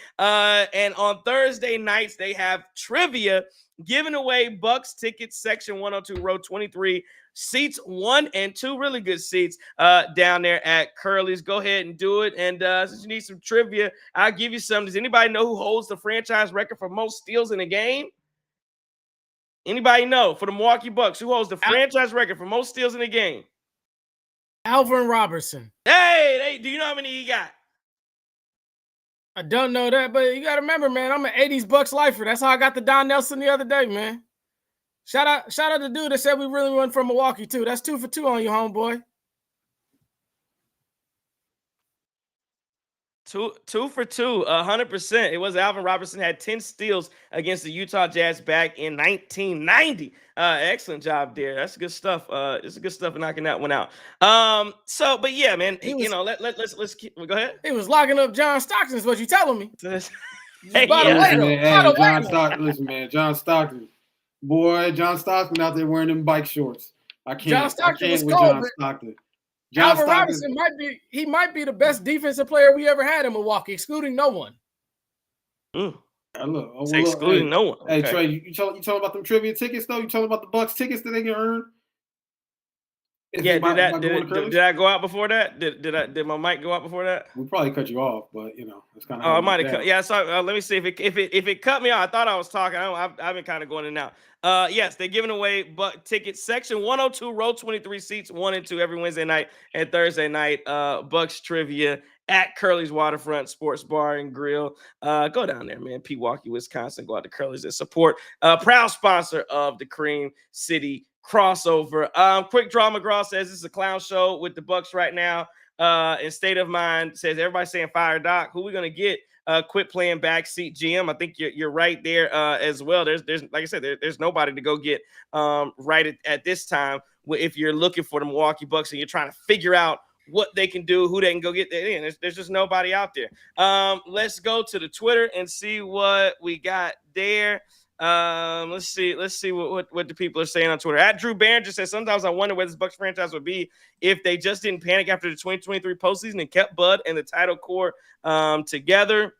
And on Thursday nights, they have trivia, giving away Bucks tickets, section 102, row 23, seats 1 and 2, really good seats down there at Curly's. Go ahead and do it. And since you need some trivia, I'll give you some. Does anybody know who holds the franchise record for most steals in a game? Anybody know, for the Milwaukee Bucks, who holds the franchise record for most steals in a game? Alvin Robertson. Hey, do you know how many he got? I don't know that, but you got to remember, man, I'm an 80s Bucks lifer. That's how I got the Don Nelson the other day, man. Shout out to the dude that said we really won from Milwaukee, too. That's 2 for 2 on you, homeboy. Two for two, 100%. It was Alvin Robertson had 10 steals against the Utah Jazz back in 1990. Excellent job there. That's good stuff. It's good stuff knocking that one out. But yeah, man. Let's keep. Go ahead. He was locking up John Stockton. Is what you telling me? Hey, Listen, man, John Stockton. Boy, John Stockton out there wearing them bike shorts. I can't with John Stockton. Alvin Robinson might be the best defensive player we ever had in Milwaukee, excluding no one. Excluding no one. Hey, Trey, you talking about them trivia tickets though? You talking about the Bucks tickets that they can earn? Yeah, did I go out before that? Did my mic go out before that? We probably cut you off, but it's kind of. Oh, I might have cut. Yeah, so let me see if it cut me off. I thought I was talking. I've been kind of going in and out. Yes, they're giving away tickets. Section 102, row 23, seats 1 and 2 every Wednesday night and Thursday night. Bucks trivia at Curly's Waterfront Sports Bar and Grill. Go down there, man. Pewaukee, Wisconsin. Go out to Curly's and support. Proud sponsor of the Cream City crossover. Quick Draw McGraw says this is a clown show with the Bucks right now. In State of Mind says everybody's saying fire Doc. Who we gonna get? Quit playing backseat GM. I think you're right there as well. There's like I said, there's nobody to go get right at this time. If you're looking for the Milwaukee Bucks and you're trying to figure out what they can do, who they can go get there in. There's just nobody out there. Let's go to the Twitter and see what we got there. Let's see what the people are saying on Twitter. At Drew Barron just says, sometimes I wonder where this Bucks franchise would be if they just didn't panic after the 2023 postseason and kept Bud and the title core together.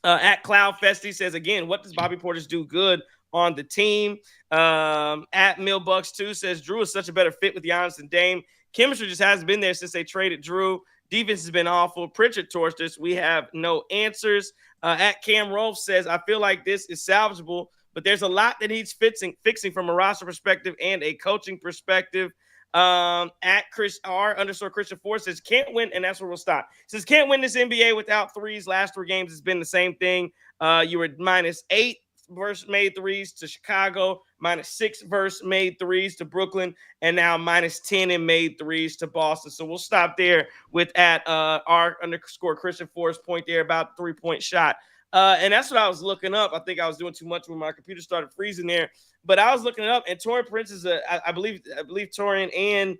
At Cloud Festy says, again, what does Bobby Portis do good on the team? At Millbucks 2 says, Jrue is such a better fit with Giannis and Dame. Chemistry just hasn't been there since they traded Jrue. Defense has been awful. Pritchard torched us. We have no answers. At Cam Rolfe says, I feel like this is salvageable, but there's a lot that needs fixing from a roster perspective and a coaching perspective. At Chris R_Christian Ford says, can't win, and that's where we'll stop. Says, can't win this NBA without threes. Last 3 games has been the same thing. You were -8 versus made threes to Chicago, -6 versus made threes to Brooklyn, and now -10 in made threes to Boston. So we'll stop there with at R_Christian Ford's point there about the 3-point shot. And that's what I was looking up. I think I was doing too much when my computer started freezing there. But I was looking it up, and Taurean Prince is I believe Taurean and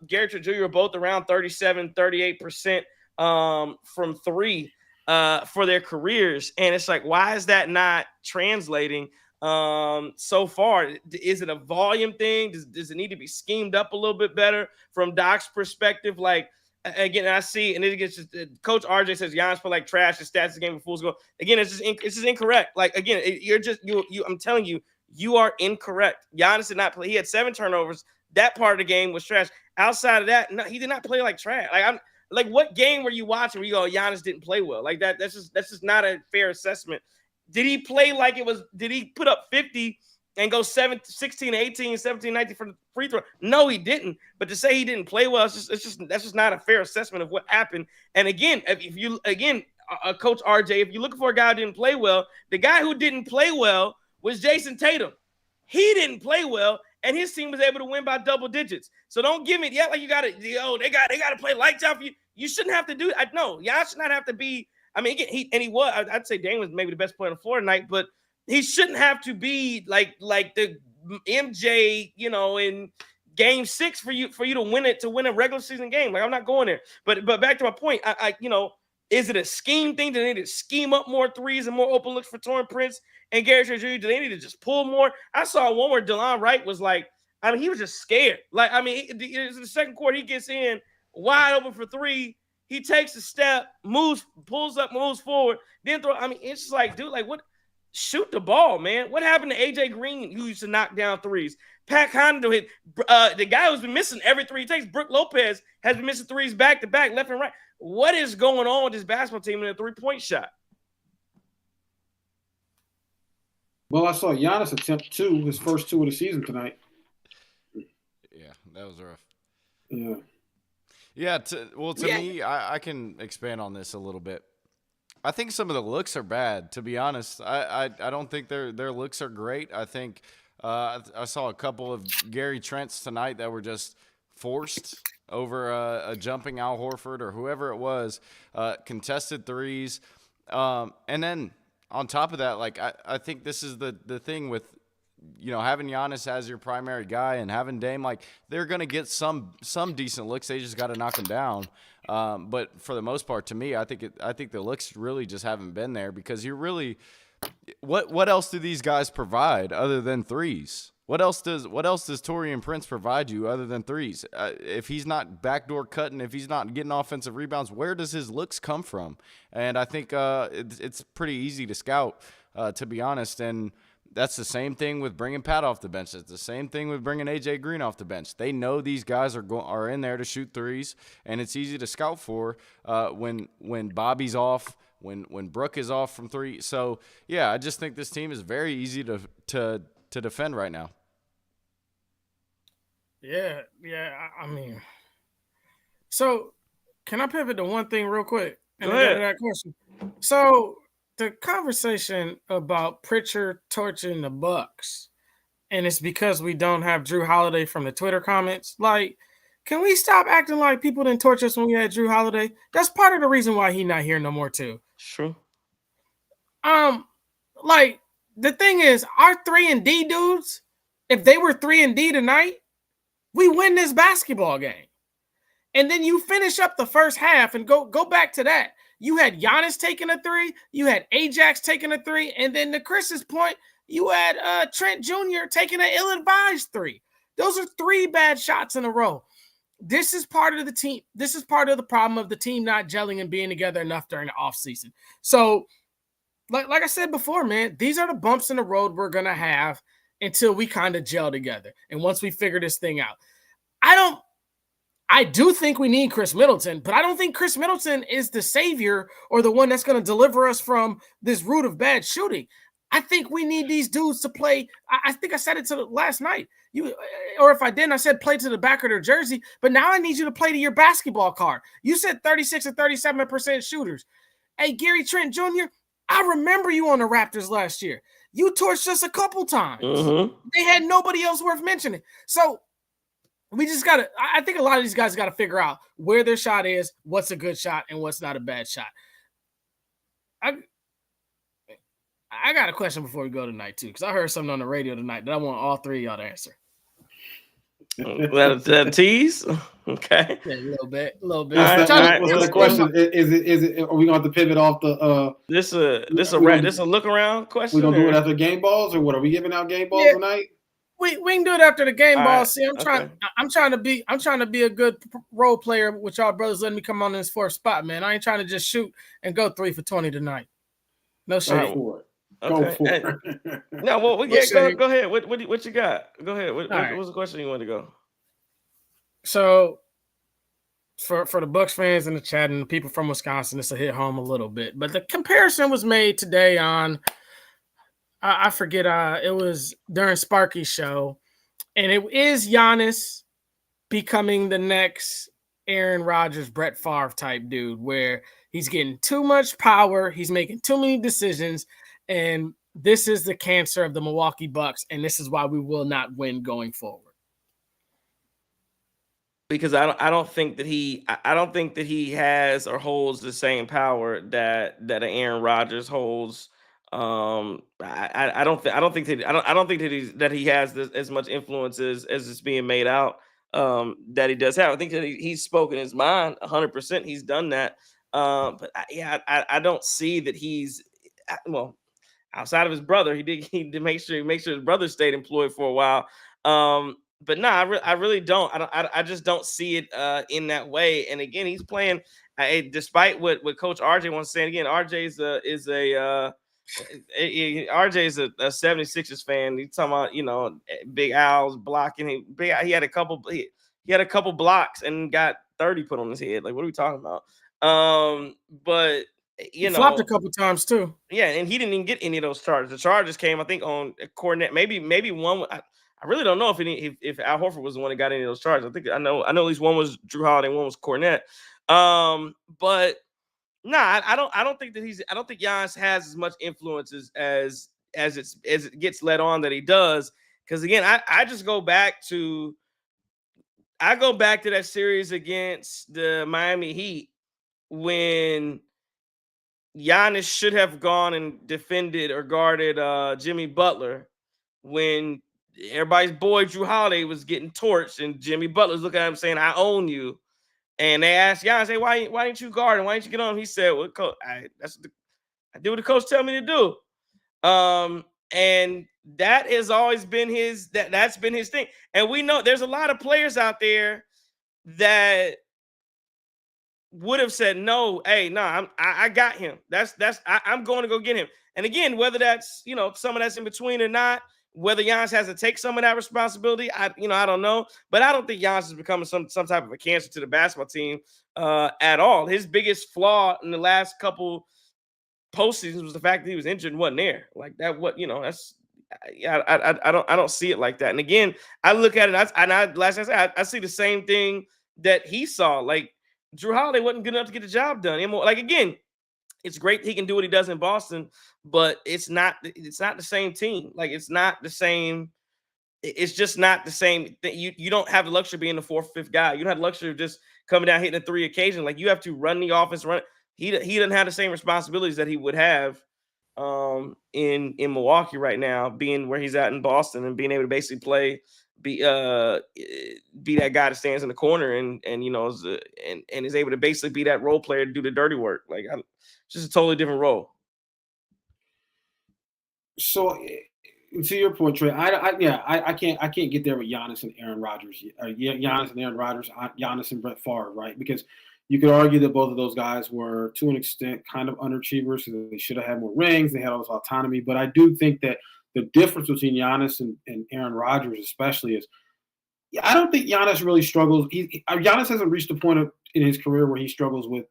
Gary Trent Jr. are both around 37-38% from 3 for their careers. And it's like, why is that not translating so far? Is it a volume thing? Does it need to be schemed up a little bit better from Doc's perspective? Like, again, I see, and it gets just Coach RJ says Giannis play like trash. His stats the game of fools go. Again, it's just incorrect. Like, again, you're just you. I'm telling you, you are incorrect. Giannis did not play. He had 7 turnovers. That part of the game was trash. Outside of that, no, he did not play like trash. Like, what game were you watching where you go, Giannis didn't play well? Like that. That's just not a fair assessment. Did he play like it was? Did he put up 50 and go 16, 18, 17, 19 for the free throw? No, he didn't. But to say he didn't play well, that's just not a fair assessment of what happened. And again, Coach RJ, if you're looking for a guy who didn't play well, the guy who didn't play well was Jason Tatum. He didn't play well, and his team was able to win by double digits. So don't give me like you got to. They got to play lights out for you. You shouldn't have to do that. No, y'all should not have to be. I mean, again, he was. I'd say Dame was maybe the best player on the floor tonight, but he shouldn't have to be like the MJ, in Game 6 for you to win a regular season game. Like, I'm not going there. But back to my point, is it a scheme thing? Do they need to scheme up more threes and more open looks for Taurean Prince and Gary Trent Jr.? Do they need to just pull more? I saw one where DeLon Wright was like, he was just scared. Like, in the second quarter, he gets in wide open for 3. He takes a step, pulls up, moves forward, then throw. It's just like, dude, like, what? Shoot the ball, man. What happened to AJ Green, who used to knock down threes? Pat Connaughton hit the guy who's been missing every 3 he takes. Brooke Lopez has been missing threes back to back, left and right. What is going on with this basketball team in a 3-point shot? Well, I saw Giannis attempt 2, his first 2 of the season tonight. Yeah, that was rough. Yeah. Yeah. To me, I can expand on this a little bit. I think some of the looks are bad, to be honest. I don't think their looks are great. I think I saw a couple of Gary Trents tonight that were just forced over a jumping Al Horford or whoever it was, contested threes. And then on top of that, like I think this is the thing with, having Giannis as your primary guy and having Dame, like they're going to get some decent looks. They just got to knock them down. But for the most part, to me, I think the looks really just haven't been there because you're really what else do these guys provide other than threes? What else does Taurean Prince provide you other than threes? If he's not backdoor cutting, if he's not getting offensive rebounds, where does his looks come from? And I think it's pretty easy to scout, to be honest. And that's the same thing with bringing Pat off the bench. It's the same thing with bringing AJ Green off the bench. They know these guys are in there to shoot threes, and it's easy to scout for when Bobby's off, when Brooke is off from three. So yeah, I just think this team is very easy to defend right now. Yeah. I mean, so can I pivot to one thing real quick? Go ahead. That question. So the conversation about Pritchard torching the Bucks, and it's because we don't have Jrue Holiday from the Twitter comments. Like, can we stop acting like people didn't torch us when we had Jrue Holiday? That's part of the reason why he's not here no more too. True. Like the thing is, our 3-and-D dudes, if they were 3-and-D tonight, we win this basketball game. And then you finish up the first half and go back to that. You had Giannis taking a three, you had Ajax taking a three, and then to Chris's point, you had Trent Jr. taking an ill-advised three. Those are 3 bad shots in a row. This is part of the team. This is part of the problem of the team not gelling and being together enough during the offseason. So, like I said before, man, these are the bumps in the road we're going to have until we kind of gel together. And once we figure this thing out, I do think we need Chris Middleton, but I don't think Chris Middleton is the savior or the one that's going to deliver us from this root of bad shooting. I think we need these dudes to play. I think I said it last night. Or if I didn't, I said play to the back of their jersey. But now I need you to play to your basketball card. You said 36 or 37% shooters. Hey, Gary Trent Jr., I remember you on the Raptors last year. You torched us a couple times. Mm-hmm. They had nobody else worth mentioning. So we just got to – I think a lot of these guys got to figure out where their shot is, what's a good shot, and what's not a bad shot. I got a question before we go tonight, too, because I heard something on the radio tonight that I want all 3 of y'all to answer. That tease? Okay. Yeah, a little bit. What's the question? Is it? Are we gonna have to pivot off the? This a look around question. We gonna do it after game balls or what? Are we giving out game balls tonight? We can do it after the game ball. Right. See, I'm trying to be a good role player with y'all brothers letting me come on this 4th spot, man. I ain't trying to just shoot and go 3 for 20 tonight. No shit. Go for it. Go for it. No, well, go ahead. What you got? Go ahead. What's the question you want to go? So, for the Bucks fans in the chat and the people from Wisconsin, this will hit home a little bit. But the comparison was made today on, I forget, it was during Sparky's show, and it is Giannis becoming the next Aaron Rodgers, Brett Favre type dude, where he's getting too much power, he's making too many decisions. And this is the cancer of the Milwaukee Bucks, and this is why we will not win going forward. Because I don't think that he has or holds the same power that an Aaron Rodgers holds. I don't think that he has as much influence as it's being made out that he does have. I think that he's spoken his mind 100%. He's done that. But I don't see that he's outside of his brother. He did make sure his brother stayed employed for a while. But no, I really don't. I just don't see it in that way. And again, he's playing. Despite what Coach RJ wants to say, again, RJ is a 76ers fan. He's talking about Big Al's blocking. He had a couple blocks and got 30 put on his head. Like, what are we talking about? But he flopped a couple times too. Yeah, and he didn't even get any of those charges. The charges came, I think, on Cornet. Maybe one. I really don't know if Al Horford was the one that got any of those charges. I know at least one was Jrue Holiday, one was Cornet. But nah, I don't think Giannis has as much influence as it gets let on that he does. Because again, I just go back to I go back to that series against the Miami Heat when Giannis should have gone and defended or guarded Jimmy Butler when everybody's boy Jrue Holiday was getting torched and Jimmy Butler's looking at him saying, "I own you." And they asked Giannis, "Hey, why didn't you guard him? Why didn't you get on him?" He said, "Well, coach, I do what the coach tell me to do." And that has always been that's been his thing. And we know there's a lot of players out there that would have said, "No, hey, no, I got him. I'm going to go get him." And again, whether that's some of that's in between or not, whether Giannis has to take some of that responsibility, I don't know. But I don't think Giannis is becoming some type of a cancer to the basketball team at all. His biggest flaw in the last couple postseasons was the fact that he was injured and wasn't there. Like that, that's I don't see it like that. And again, I look at it, I see the same thing that he saw. Like Jrue Holiday wasn't good enough to get the job done. Like again, it's great he can do what he does in Boston, but it's not the same team. Like it's not the same. It's just not the same thing. You don't have the luxury of being the fourth, fifth guy. You don't have the luxury of just coming down hitting a three occasion. Like you have to run the offense. He doesn't have the same responsibilities that he would have in Milwaukee right now, being where he's at in Boston and being able to basically be that guy that stands in the corner and is able to basically be that role player to do the dirty work. Like just a totally different role. So to your point, Trey, I can't get there with Giannis and Aaron Rodgers. Giannis and Aaron Rodgers, Giannis and Brett Favre, right? Because you could argue that both of those guys were, to an extent, kind of underachievers. So they should have had more rings. They had all this autonomy. But I do think that the difference between Giannis and Aaron Rodgers, especially, is I don't think Giannis really struggles. Giannis hasn't reached a point in his career where he struggles with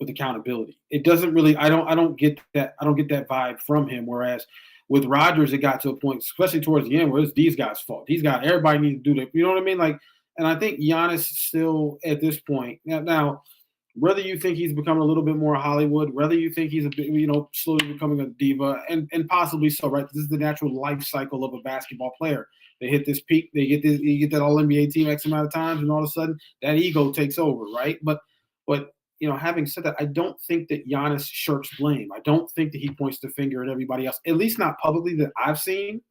accountability. It doesn't really. I don't get that. I don't get that vibe from him. Whereas with Rodgers, it got to a point, especially towards the end, where it's these guys' fault. These guys, everybody needs to do that. You know what I mean? Like, and I think Giannis still at this point now. Whether you think he's becoming a little bit more Hollywood, whether you think he's slowly becoming a diva, and possibly so, right? This is the natural life cycle of a basketball player. They hit this peak, you get that All NBA team X amount of times, and all of a sudden that ego takes over, right? But having said that, I don't think that Giannis shirks blame. I don't think that he points the finger at everybody else, at least not publicly that I've seen.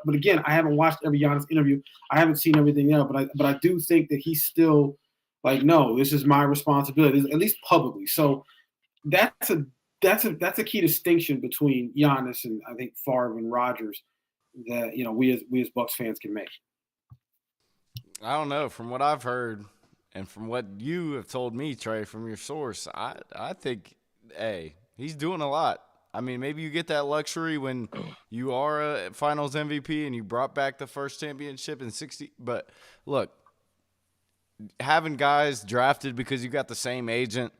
But again, I haven't watched every Giannis interview. I haven't seen everything else, but I do think that he's still like, no, this is my responsibility, at least publicly. So that's a key distinction between Giannis and I think Favre and Rodgers that we as Bucks fans can make. I don't know. From what I've heard and from what you have told me, Trey, from your source, I think, hey, he's doing a lot. I mean, maybe you get that luxury when you are a Finals MVP and you brought back the first championship in 60. But look, having guys drafted because you got the same agent,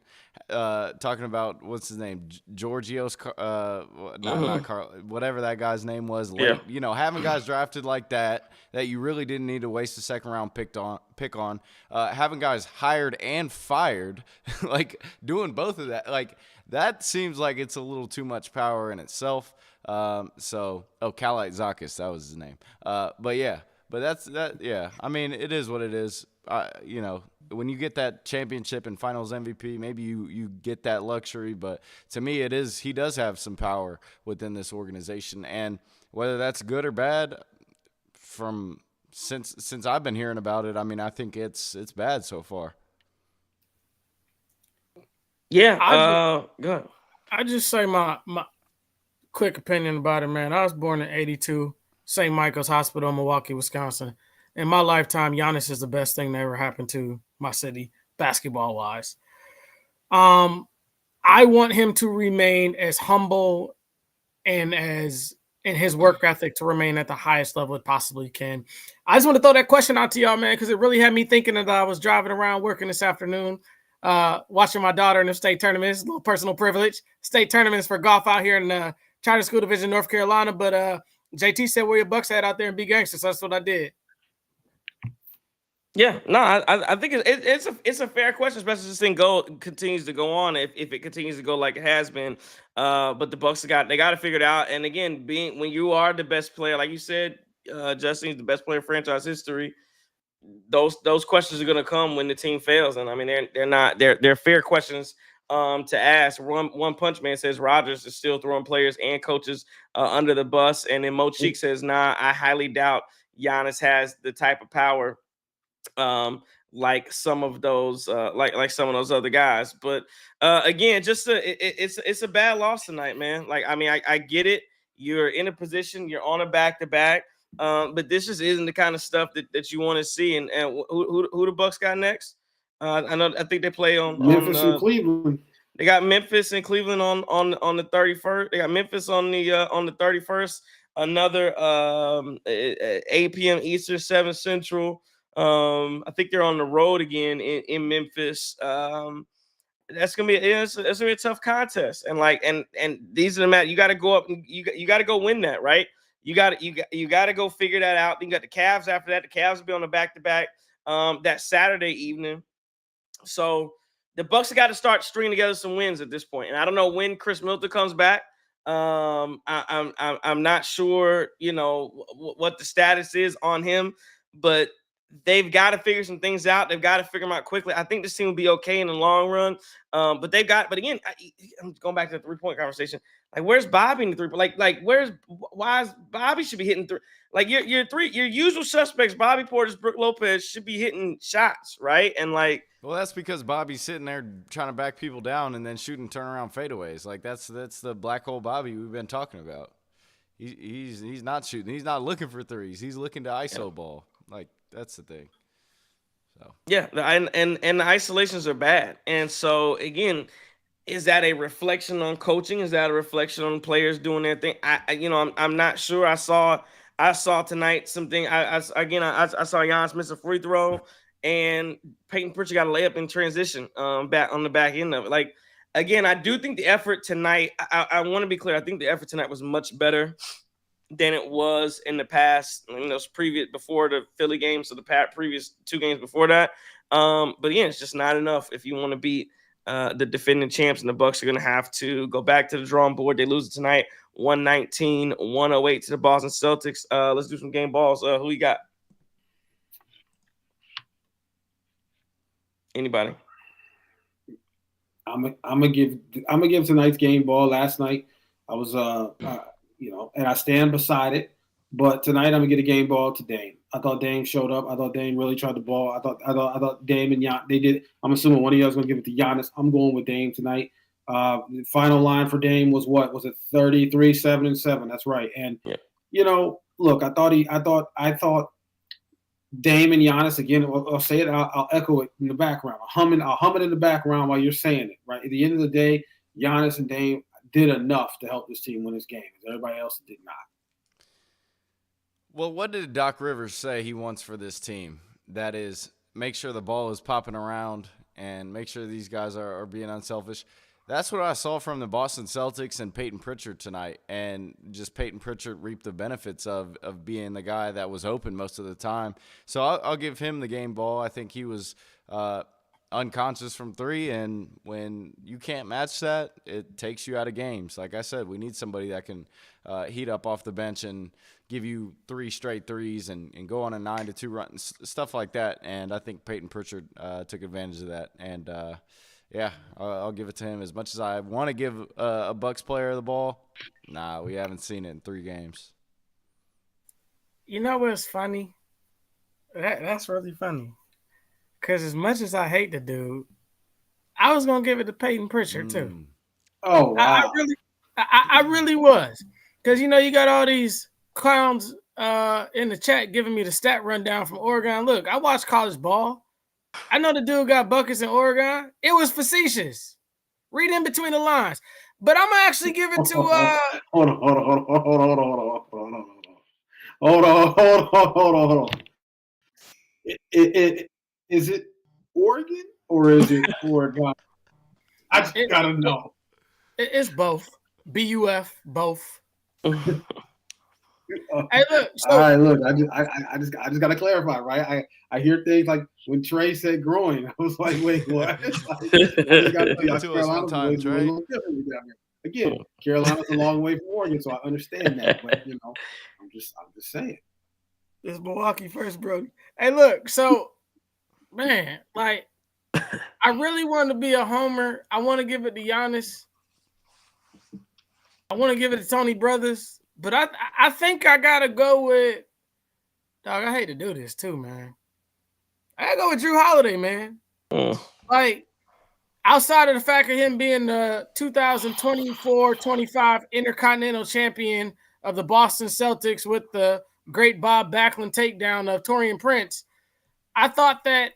talking about what's his name, Georgios, not Carl, whatever that guy's name was. Yeah. Having guys drafted like that you really didn't need to waste a second round pick on. Having guys hired and fired, like doing both of that, like that seems like it's a little too much power in itself. Kalite Zakis, that was his name. But that's that. Yeah, I mean, it is what it is. When you get that championship and Finals MVP, maybe you get that luxury. But to me, he does have some power within this organization, and whether that's good or bad, from since I've been hearing about it, I mean, I think it's bad so far. Yeah. Go ahead. I just say my quick opinion about it, man. I was born in '82, St. Michael's Hospital, Milwaukee, Wisconsin. In my lifetime, Giannis is the best thing that ever happened to my city, basketball-wise. I want him to remain as humble and his work ethic to remain at the highest level it possibly can. I just want to throw that question out to y'all, man, because it really had me thinking that I was driving around working this afternoon, watching my daughter in the state tournaments, a little personal privilege, state tournaments for golf out here in the Charter School Division, North Carolina. But JT said, where your Bucks at out there and be gangsters. So that's what I did. Yeah, no, I think it's a fair question, especially if this thing continues to go on, if it continues to go like it has been. But the Bucks got to figure it out. And again, when you are the best player, like you said, Justin, the best player in franchise history, those questions are going to come when the team fails, and I mean they're fair questions to ask. One Punch Man says Rodgers is still throwing players and coaches under the bus, and then Mo Cheek says, "Nah, I highly doubt Giannis has the type of power like some of those like some of those other guys." But again, it's a bad loss tonight, man. Like, I mean, I get it. You're in a position, you're on a back-to-back, but this just isn't the kind of stuff that you want to see. And who the Bucks got next? I think they play on Memphis and Cleveland. They got Memphis and Cleveland on the 31st. They got Memphis on the 31st. Another 8 p.m. Eastern, 7 Central. I think they're on the road again in Memphis. That's gonna be a tough contest. And these are the match you got to go up and you got to go win that, right? You got to go figure that out. Then you got the Cavs after that. The Cavs will be on the back-to-back that Saturday evening. So the Bucks have got to start stringing together some wins at this point. And I don't know when Chris Middleton comes back. I'm not sure, what the status is on him, but they've got to figure some things out. They've got to figure them out quickly. I think this team will be okay in the long run. But again, I'm going back to the 3-point conversation. Like, where's Bobby in the 3? Why is Bobby should be hitting 3? Like, your usual suspects, Bobby Portis, Brook Lopez, should be hitting shots, right? And well, that's because Bobby's sitting there trying to back people down and then shooting turnaround fadeaways. Like, that's the black hole Bobby we've been talking about. He's not shooting. He's not looking for threes. He's looking to ISO ball. Like, that's the thing. So yeah, and the isolations are bad. And so again, is that a reflection on coaching? Is that a reflection on players doing their thing? I'm not sure. I saw tonight something. I saw Giannis miss a free throw, and Payton Pritchard got a layup in transition back on the back end of it. Like, again, I do think the effort tonight. I want to be clear. I think the effort tonight was much better than it was in the past, before the Philly games, so the previous 2 games before that. But again, it's just not enough if you want to beat the defending champs, and the Bucks are going to have to go back to the drawing board. They lose it tonight, 119-108 to the Boston Celtics. Let's do some game balls. Who you got? Anybody? I'm gonna give tonight's game ball. Last night I was and I stand beside it. But tonight I'm gonna get a game ball to Dame. I thought Dame showed up. I thought Dame really tried the ball. I thought Dame and Giannis, they did. I'm assuming one of you guys gonna give it to Giannis. I'm going with Dame tonight. The final line for Dame was what? Was it 33, 7 and 7? That's right. And look, I thought Dame and Giannis again. I'll say it. I'll echo it in the background. I'll hum it in the background while you're saying it. Right. At the end of the day, Giannis and Dame did enough to help this team win this game. Everybody else did not. Well, what did Doc Rivers say he wants for this team? That is, make sure the ball is popping around and make sure these guys are being unselfish. That's what I saw from the Boston Celtics and Payton Pritchard tonight. And just Payton Pritchard reaped the benefits of being the guy that was open most of the time. So I'll give him the game ball. I think he was unconscious from 3, and when you can't match that, it takes you out of games. Like I said, we need somebody that can heat up off the bench and give you 3 straight threes and go on a 9-2 run, stuff like that. And I think Payton Pritchard took advantage of that. And I'll give it to him. As much as I want to give a Bucks player the ball, we haven't seen it in 3 games. You know what's funny? That's really funny. Because as much as I hate the dude, I was gonna give it to Payton Pritchard too. Oh wow! I really was, because you got all these clowns in the chat giving me the stat rundown from Oregon. Look, I watched college ball. I know the dude got buckets in Oregon. It was facetious. Read in between the lines. But I'm gonna actually give it to Hold on. Is it Oregon or is it Oregon? I just gotta know. It's both. BUF, both. Hey, look. All right, look. I just gotta clarify, right? I hear things like when Trey said groin. I was like, wait, what? Again, Carolina's a long way from Oregon, so I understand that. But I'm just saying. This Milwaukee first, bro. Hey, look, so man, like I really want to be a homer. I want to give it to Giannis. I want to give it to Tony Brothers, but I think I gotta go with dog. I hate to do this too, man. I gotta go with Jrue Holiday, man. Like outside of the fact of him being the 2024-25 Intercontinental Champion of the Boston Celtics with the great Bob Backlund takedown of Taurean Prince, I thought that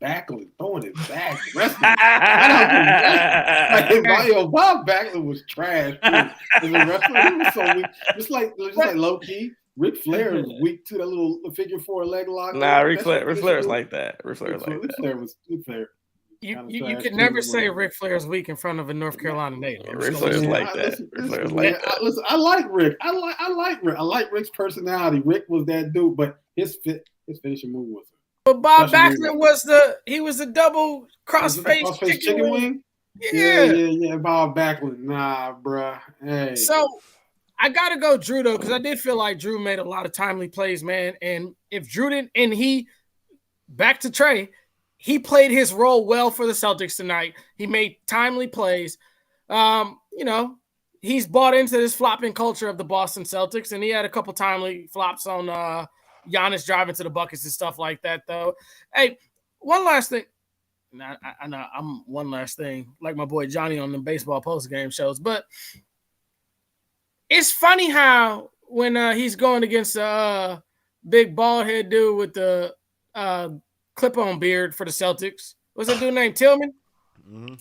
Backlund throwing it back, wrestling. Bob Backlund was trash. As a wrestler, he was so weak. Just like low key. Ric Flair was weak to that little figure 4 leg lock. Nah, Ric Flair was like that. Ric Flair was Flair. You could never say Ric Flair's weak in front of a North Carolina native. Ric Flair's like that. Ric Flair's like that. Listen, I like Rick. I like Rick. I like Rick's personality. Rick was that dude, but his finishing move was. But Bob Backlund was the double crossface chicken wing. Yeah. Bob Backlund, nah, bruh. Hey. So I gotta go Jrue though, because I did feel like Jrue made a lot of timely plays, man. And if Jrue didn't, and he back to Trey, he played his role well for the Celtics tonight. He made timely plays. He's bought into this flopping culture of the Boston Celtics, and he had a couple timely flops on Giannis driving to the buckets and stuff like that, though. Hey, one last thing. I know I'm one last thing, like my boy Johnny on the baseball post-game shows, but it's funny how when he's going against a big bald head dude with the clip-on beard for the Celtics. What's that dude named Tillman? Mm-hmm.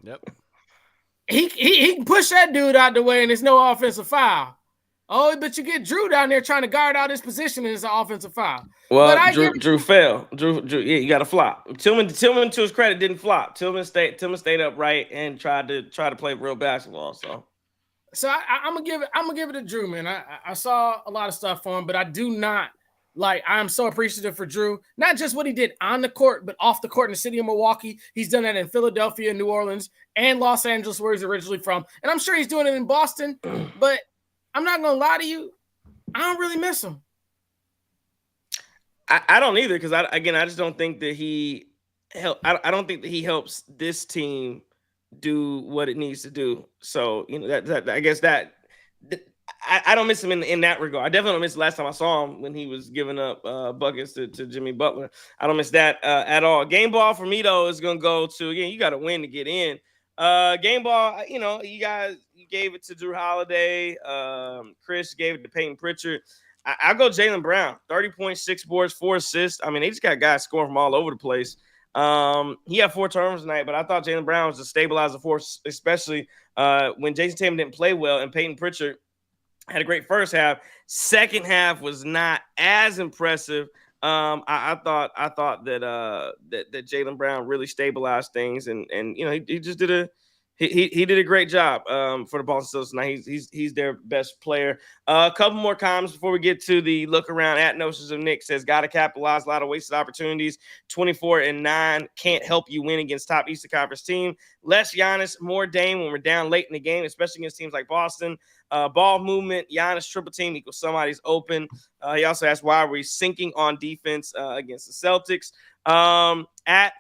Yep. He can push that dude out the way and it's no offensive foul. Oh, but you get Jrue down there trying to guard out his position and it's an offensive foul. Well, Jrue fell. Jrue, yeah, you got to flop. Tillman, to his credit, didn't flop. Tillman stayed upright and tried to play real basketball. So I'm gonna give it to Jrue, man. I saw a lot of stuff for him, but I do not like. I'm so appreciative for Jrue, not just what he did on the court, but off the court in the city of Milwaukee. He's done that in Philadelphia, New Orleans, and Los Angeles, where he's originally from, and I'm sure he's doing it in Boston. But I'm not gonna lie to you, I don't really miss him. I don't either, because I just don't think that he I don't think that he helps this team do what it needs to do. So that I guess that I don't miss him in that regard. I definitely don't miss the last time I saw him when he was giving up buckets to Jimmy Butler. I don't miss that at all. Game ball for me though is gonna go to, again, you got to win to get in. Game ball, you gave it to Jrue Holiday. Chris gave it to Payton Pritchard. I'll go Jaylen Brown, 30.6 boards, 4 assists. I mean, they just got guys scoring from all over the place. He had 4 turnovers tonight, but I thought Jaylen Brown was a stabilizer force, especially when Jason Tatum didn't play well and Payton Pritchard had a great first half. Second half was not as impressive. I thought that Jaylen Brown really stabilized things, and he just did he did a great job for the Boston Celtics tonight. He's their best player. A couple more comments before we get to the look around. At Notions of Nick says, got to capitalize, a lot of wasted opportunities. 24-9 can't help you win against top Eastern Conference team. Less Giannis, more Dame when we're down late in the game, especially against teams like Boston. Ball movement, Giannis triple team equals somebody's open. He also asked, why are we sinking on defense against the Celtics? At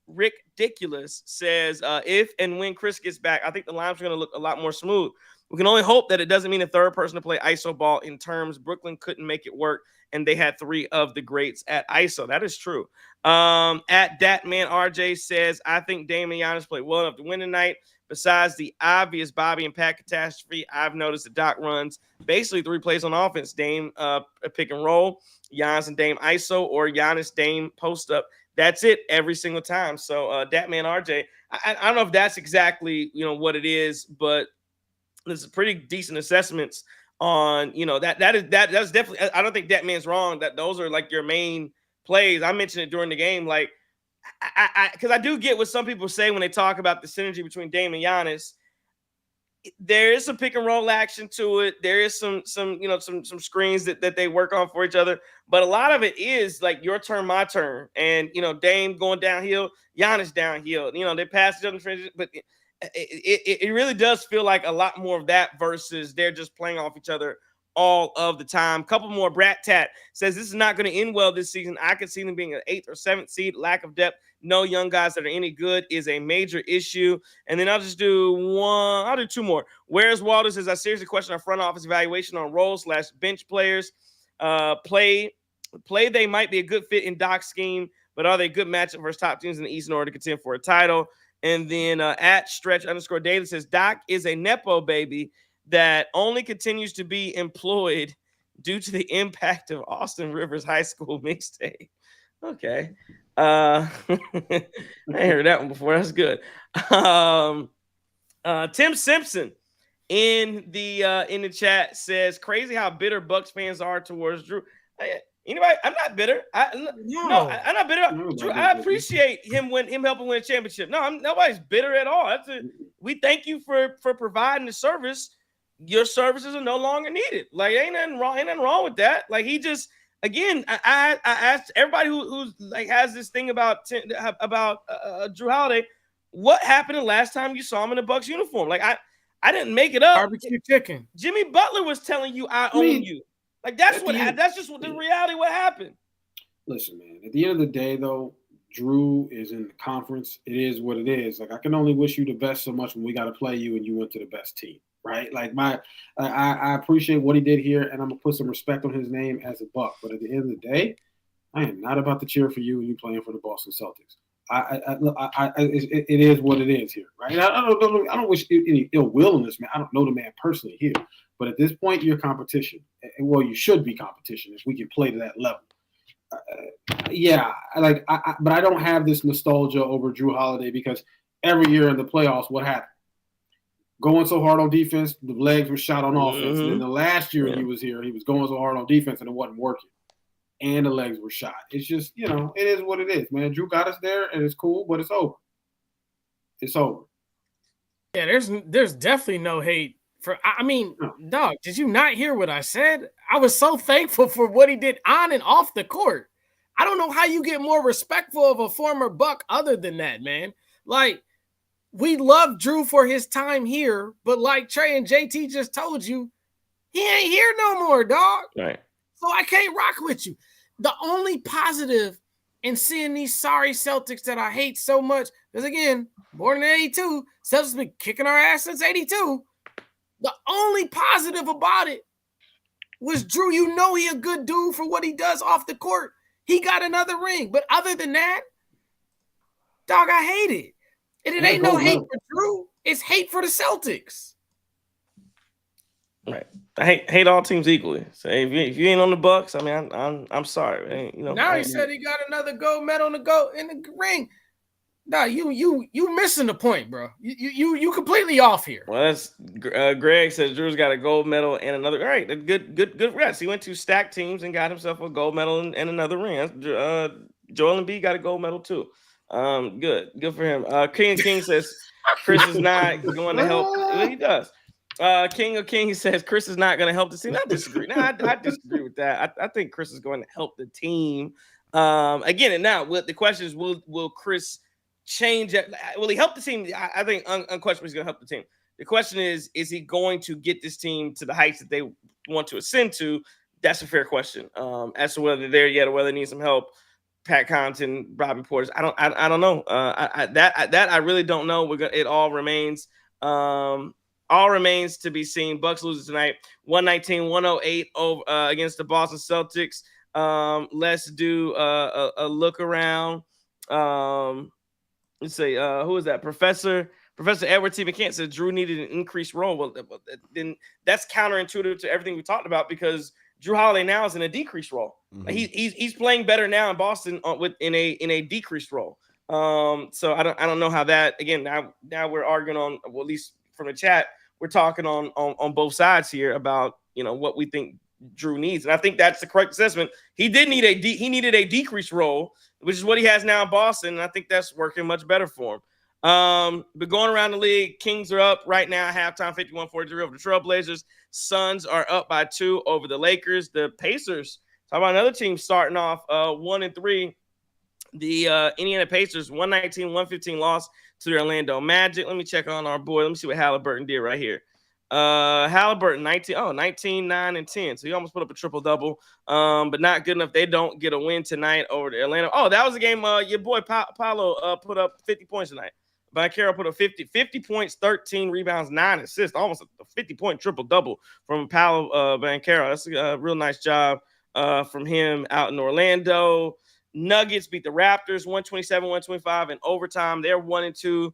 Ridiculous says, if and when Chris gets back, I think the lines are going to look a lot more smooth. We can only hope that it doesn't mean a third person to play ISO ball in terms. Brooklyn couldn't make it work, and they had 3 of the greats at ISO. That is true. At Datman RJ says, I think Dame and Giannis played well enough to win tonight. Besides the obvious Bobby and Pat catastrophe, I've noticed that Doc runs basically 3 plays on offense. Dame a pick and roll, Giannis and Dame ISO, or Giannis Dame post up. That's it every single time. So Datman RJ, I don't know if that's exactly what it is, but there's pretty decent assessments on that's definitely. I don't think Datman's wrong that those are like your main plays. I mentioned it during the game, like because I do get what some people say when they talk about the synergy between Dame and Giannis. There is some pick and roll action to it. There is some screens that they work on for each other. But a lot of it is like your turn, my turn. And, Dame going downhill, Giannis downhill. They pass each other in transition. But it really does feel like a lot more of that versus they're just playing off each other all of the time. Couple more. Brat Tat says this is not going to end well this season. I could see them being an 8th or 7th seed. Lack of depth, no young guys that are any good is a major issue. And then I'll just do one. I'll do 2 more. Where's Walter says I seriously question our front office evaluation on role/bench players. Play they might be a good fit in Doc's scheme, but are they a good matchup versus top teams in the East in order to contend for a title? And then at @stretch_Daily says Doc is a Nepo baby that only continues to be employed due to the impact of Austin Rivers High School mixtape. Okay. I heard that one before. That's good. Tim Simpson in the chat says, crazy how bitter Bucks fans are towards Jrue. Anybody? I'm not bitter. I'm not bitter. Jrue, I appreciate him helping win a championship. No, nobody's bitter at all. We thank you for providing the service. Your services are no longer needed. Like ain't nothing wrong with that. Like he just again, I asked everybody who's like has this thing about Jrue Holiday. What happened the last time you saw him in a Bucks uniform? Like I didn't make it up. Barbecue chicken. Jimmy Butler was telling you I own you. Like that's just what the reality what happened. Listen, man. At the end of the day, though, Jrue is in the conference. It is what it is. Like I can only wish you the best so much when we got to play you and you went to the best team, right? Like I appreciate what he did here, and I'm gonna put some respect on his name as a Buck. But at the end of the day, I am not about to cheer for you when you playing for the Boston Celtics. It is what it is here, right? I don't wish any ill will in this man. I don't know the man personally here, but at this point, you're competition. Well, you should be competition if we can play to that level. But I don't have this nostalgia over Jrue Holiday because every year in the playoffs, what happened? Going so hard on defense, the legs were shot on offense. And then the last year he was here, he was going so hard on defense and it wasn't working. And the legs were shot. It's just, it is what it is, man. Jrue got us there, and it's cool, but it's over. It's over. Yeah, there's definitely no hate for. I mean, dog, did you not hear what I said? I was so thankful for what he did on and off the court. I don't know how you get more respectful of a former Buck other than that, man. Like, we love Jrue for his time here, but like Trey and JT just told you, he ain't here no more, dog. Right. So I can't rock with you. The only positive in seeing these sorry Celtics that I hate so much, because again, born in 82, Celtics been kicking our ass since 82. The only positive about it was Jrue, he a good dude for what he does off the court. He got another ring. But other than that, dog, I hate it. And it ain't no hate for Jrue. It's hate for the Celtics. Right. I hate all teams equally. So if you ain't on the Bucks, I mean, I'm sorry. Now he said he got another gold medal in the ring. Nah, you missing the point, bro. You completely off here. Well, that's Greg says Drew's got a gold medal and another. All right, good rest. He went to stacked teams and got himself a gold medal and another ring. Joel Embiid got a gold medal too. Good for him. King says Chris is not going to help. Well, he does. King of Kings says Chris is not going to help the team. I disagree. No, I disagree with that. I think Chris is going to help the team. Again, and now the question is, will Chris change it? Will he help the team? I think unquestionably he's going to help the team. The question is he going to get this team to the heights that they want to ascend to? That's a fair question. As to whether they're there yet or whether they need some help. Pat Connaughton, Robin Portis. I don't know. That I really don't know. It all remains. All remains to be seen. Bucks loses tonight, 119-108 over against the Boston Celtics. Let's do a look around. Let's see. Who is that? Professor Edward T. McCann said Jrue needed an increased role. Well, then that's counterintuitive to everything we talked about because Jrue Holiday now is in a decreased role. Mm-hmm. He's playing better now in Boston in a decreased role. So I don't know how that again. Now we're arguing on, well, at least from the chat, we're talking on both sides here about what we think Jrue needs, and I think that's the correct assessment. He needed a decreased role, which is what he has now in Boston, and I think that's working much better for him. But going around the league, Kings are up right now, halftime 51-43 over the Trailblazers. Suns are up by 2 over the Lakers. The Pacers, talk about another team starting off 1-3. The Indiana Pacers 119-115 loss to the Orlando Magic. Let me check on our boy. Let me see what Halliburton did right here. Halliburton 19, 9, and 10. So he almost put up a triple-double, but not good enough. They don't get a win tonight over the Atlanta. Oh, that was a game your boy Paolo put up 50 points tonight. Banchero put up 50 points, 13 rebounds, 9 assists, almost a 50-point triple-double from Paolo Banchero. That's a real nice job from him out in Orlando. Nuggets beat the Raptors 127-125 in overtime. They're 1-2.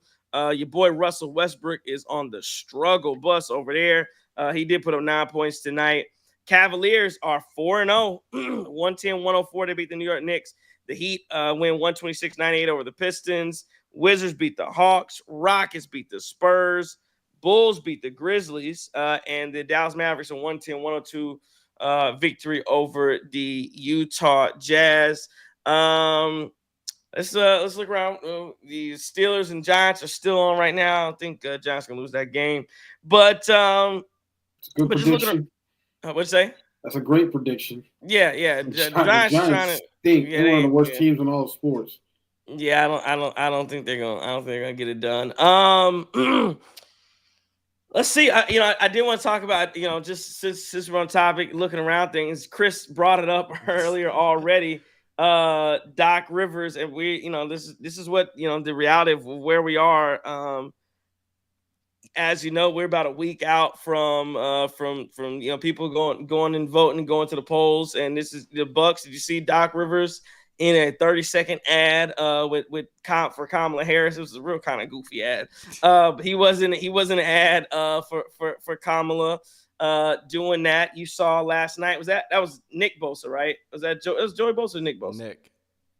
Your boy Russell Westbrook is on the struggle bus over there. He did put up 9 points tonight. Cavaliers are 4-0, 110-104. They beat the New York Knicks. The Heat win 126-98 over the Pistons. Wizards beat the Hawks. Rockets beat the Spurs. Bulls beat the Grizzlies. And the Dallas Mavericks a 110-102 victory over the Utah Jazz. Let's look around. The Steelers and Giants are still on right now. I think Giants gonna lose that game, but It's a good just prediction. what'd you say? That's a great prediction. Yeah. The Giants trying to think yeah, they're one of the worst yeah. teams in all sports. Yeah, I don't think they're gonna get it done. Let's see. I did want to talk about, just since we're on topic, looking around things. Chris brought it up earlier already. Doc Rivers, and we, this is what, the reality of where we are. As you know, we're about a week out from people going and voting and going to the polls. And this is the Bucks. Did you see Doc Rivers in a 30-second ad for Kamala Harris? It was a real kind of goofy ad. But he wasn't an ad for Kamala doing that. You saw last night. That was Nick Bosa, right? It was Joey Bosa or Nick Bosa? Nick.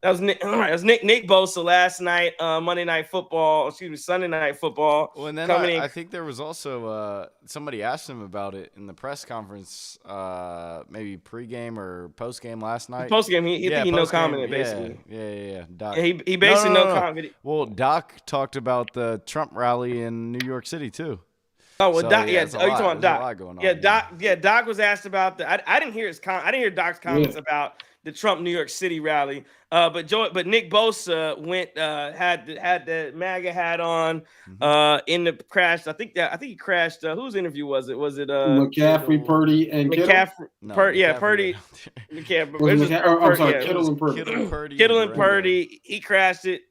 That was Nick. All right, it was Nick Bosa last night, Sunday Night Football. Well, and then I think there was also somebody asked him about it in the press conference, maybe pregame or postgame last night. Postgame, he no comment basically. Yeah. Doc. Yeah, he basically no comment. Well, Doc talked about the Trump rally in New York City too. Oh well, So, Doc. yeah, Yeah, it's a you lot. talking about There's a Doc? lot going on, Yeah, yeah. Doc. Yeah, Doc was asked about I didn't hear I didn't hear Doc's comments about the Trump New York City rally. But Nick Bosa went had the MAGA hat on in the crash. I think he crashed. Whose interview was it? Was it McCaffrey, Purdy, and McCaffrey? No, Purdy. Kittle and Purdy. Kittle and Purdy. He crashed it.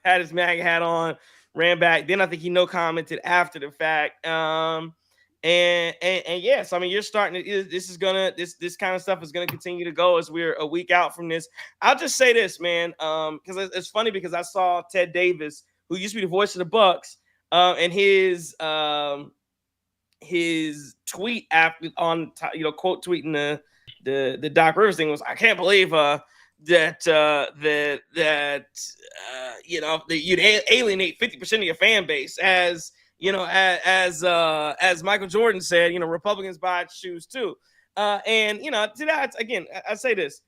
Had his MAGA hat on, ran back. Then I think he no commented after the fact. And yes, I mean, you're starting to, this kind of stuff is gonna continue to go as we're a week out from this. I'll just say this, man, because it's funny because I saw Ted Davis, who used to be the voice of the Bucks, and his tweet after quote tweeting the Doc Rivers thing was, I can't believe that you'd alienate 50% of your fan base, as Michael Jordan said, Republicans buy shoes too. Again, I say this,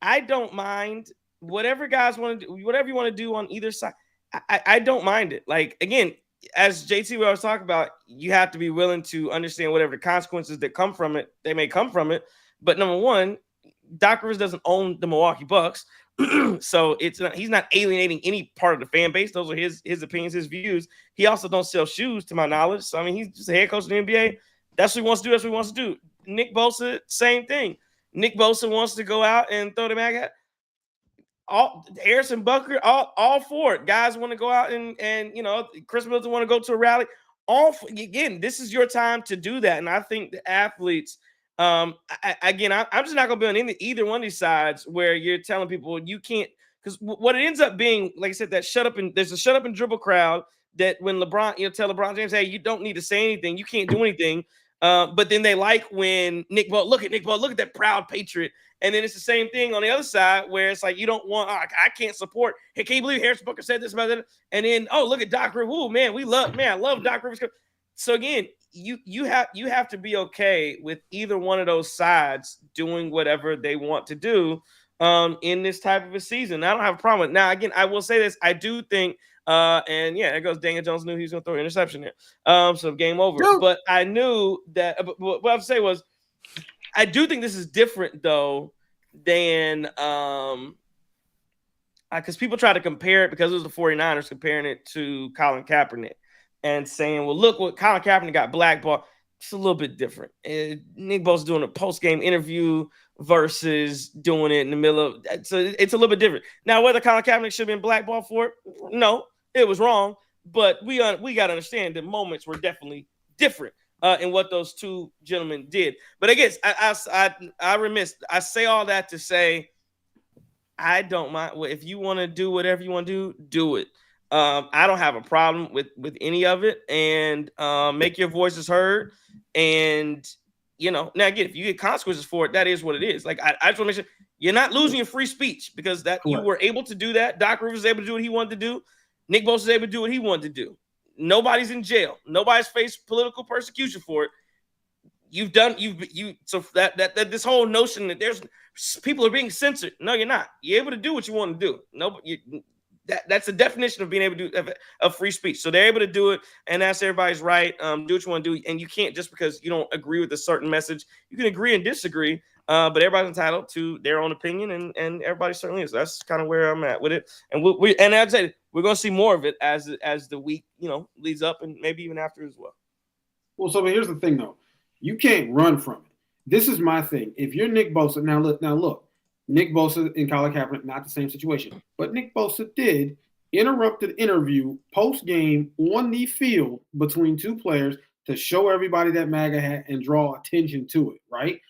I don't mind whatever guys want to do, whatever you want to do on either side. I don't mind it. Like, again, as JT we always talk about, you have to be willing to understand whatever the consequences that come from it, they may come from it. But number one, Doc Rivers doesn't own the Milwaukee Bucks. So he's not alienating any part of the fan base. Those are his opinions, his views. He also don't sell shoes, to my knowledge. So I mean, he's just a head coach of the NBA. That's what he wants to do. That's what he wants to do. Nick Bosa, same thing. Nick Bosa wants to go out and throw the mag at all. Harrison Butker, all for it. Guys want to go out and Chris Middleton want to go to a rally. Again, this is your time to do that. And I think the athletes. I'm just not gonna be on either one of these sides where you're telling people you can't, because what it ends up being, like I said, there's a shut up and dribble crowd that when LeBron, tell LeBron James, hey, you don't need to say anything, you can't do anything. But then they like when look at that proud patriot. And then it's the same thing on the other side where it's like, you don't want, I can't support. Hey, can you believe Harrison Butker said this about that? And then, look at Doc Rivers. Ooh, man, I love Doc Rivers. So again, you have to be okay with either one of those sides doing whatever they want to do in this type of a season. I don't have a problem with it. Now, again, I will say this. I do think, there goes Daniel Jones, knew he was going to throw an interception there. So game over. No. But I knew that, what I would say was, I do think this is different, though, than because people try to compare it because it was the 49ers comparing it to Colin Kaepernick. and saying, well, look what Colin Kaepernick got blackballed. It's a little bit different. Nick Bosa doing a post-game interview versus doing it in the middle of it's a little bit different. Now, whether Colin Kaepernick should have been blackballed for it, no, it was wrong. But we got to understand the moments were definitely different in what those two gentlemen did. But I guess I remiss. I say all that to say I don't mind. If you want to do whatever you want to do it. I don't have a problem with any of it, and make your voices heard. And now again, if you get consequences for it, that is what it is. Like I just want to make sure you're not losing your free speech because that you were able to do that. Doc Rivers was able to do what he wanted to do. Nick Bosa was able to do what he wanted to do. Nobody's in jail. Nobody's faced political persecution for it. So that this whole notion that there's people are being censored. No, you're not. You're able to do what you want to do. That's the definition of being able to do a free speech. So they're able to do it, and that's everybody's right. Do what you want to do, and you can't just because you don't agree with a certain message. You can agree and disagree, but everybody's entitled to their own opinion, and everybody certainly is. That's kind of where I'm at with it. And and as I said, we're going to see more of it as the week leads up, and maybe even after as well. Well, so here's the thing, though. You can't run from it. This is my thing. If you're Nick Bosa, now look. Nick Bosa and Colin Kaepernick, not the same situation. But Nick Bosa did interrupt an interview post-game on the field between two players to show everybody that MAGA hat and draw attention to it, right?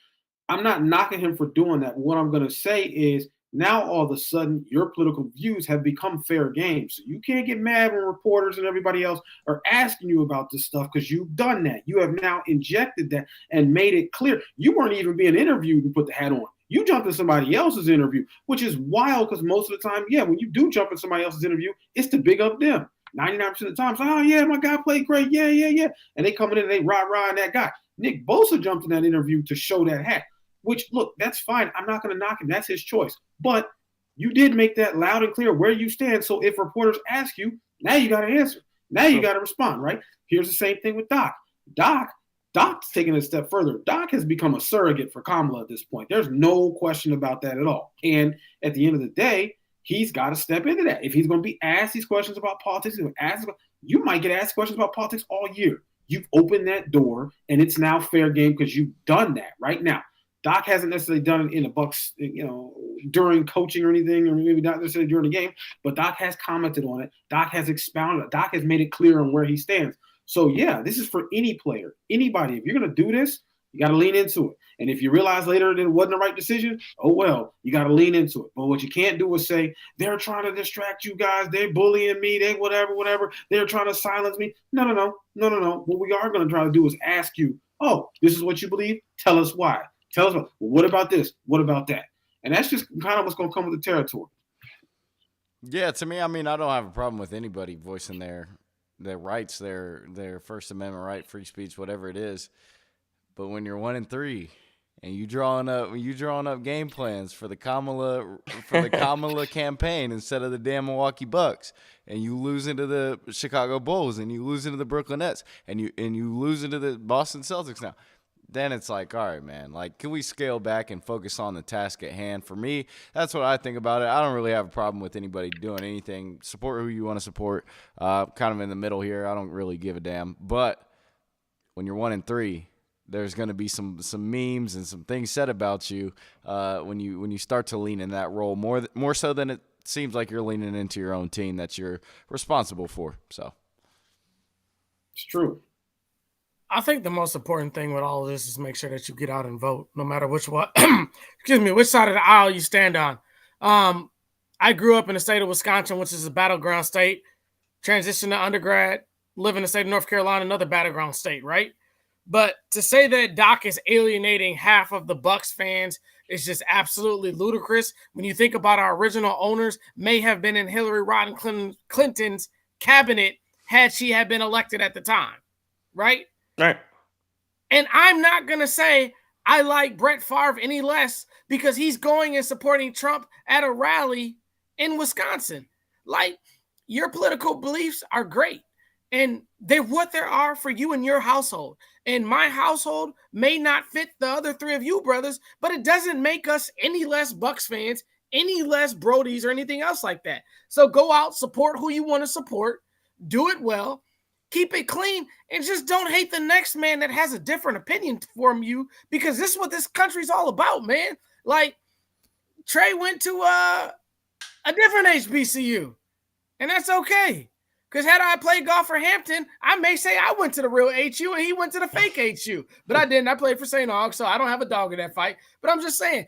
I'm not knocking him for doing that. What I'm going to say is now all of a sudden your political views have become fair game. So you can't get mad when reporters and everybody else are asking you about this stuff because you've done that. You have now injected that and made it clear. You weren't even being interviewed and put the hat on. You jumped in somebody else's interview, which is wild because most of the time, when you do jump in somebody else's interview, it's to big up them. 99% of the time, it's like, oh, yeah, my guy played great. Yeah. And they come in and they rah-rah that guy. Nick Bosa jumped in that interview to show that hat, which, look, that's fine. I'm not going to knock him. That's his choice. But you did make that loud and clear where you stand. So if reporters ask you, now you got to answer. Now you got to respond, right? Here's the same thing with Doc. Doc's taking it a step further. Doc has become a surrogate for Kamala at this point. There's no question about that at all. And at the end of the day, he's got to step into that. If he's going to be asked these questions about politics, you might get asked questions about politics all year. You've opened that door, and it's now fair game because you've done that right now. Doc hasn't necessarily done it in the Bucks, during coaching or anything, or maybe not necessarily during the game, but Doc has commented on it. Doc has expounded it. Doc has made it clear on where he stands. So, this is for any player, anybody. If you're going to do this, you got to lean into it. And if you realize later that it wasn't the right decision, oh, well, you got to lean into it. But what you can't do is say, they're trying to distract you guys. They're bullying me. They whatever. They're trying to silence me. No. What we are going to try to do is ask you, oh, this is what you believe? Tell us why. Tell us what about this? What about that? And that's just kind of what's going to come with the territory. Yeah, to me, I don't have a problem with anybody voicing their rights, their First Amendment right, free speech, whatever it is. But when you're 1-3 and you drawing up game plans for the Kamala campaign instead of the damn Milwaukee Bucks, and you lose into the Chicago Bulls, and you lose into the Brooklyn Nets, and you lose into the Boston Celtics now, then it's like, all right, man, like, can we scale back and focus on the task at hand? For me, that's what I think about it. I don't really have a problem with anybody doing anything. Support who you want to support. Kind of in the middle here. I don't really give a damn. But when you're 1-3, there's going to be some memes and some things said about you when you start to lean in that role more so than it seems like you're leaning into your own team that you're responsible for. So it's true. I think the most important thing with all of this is make sure that you get out and vote, no matter which side of the aisle you stand on. I grew up in the state of Wisconsin, which is a battleground state, transitioned to undergrad, live in the state of North Carolina, another battleground state, right? But to say that Doc is alienating half of the Bucks fans is just absolutely ludicrous. When you think about our original owners may have been in Hillary Rodham Clinton's cabinet had she had been elected at the time, right? Right. And I'm not going to say I like Brett Favre any less because he's going and supporting Trump at a rally in Wisconsin. Like, your political beliefs are great. And they're what there are for you and your household. And my household may not fit the other three of you brothers, but it doesn't make us any less Bucks fans, any less Brodies or anything else like that. So go out, support who you want to support, do it well. keep it clean, and just don't hate the next man that has a different opinion from you, because this is what this country's all about, man. Like, Trey went to a different HBCU, and that's okay. Because had I played golf for Hampton, I may say I went to the real HU and he went to the fake HU. But I didn't. I played for St. Aug, so I don't have a dog in that fight. But I'm just saying,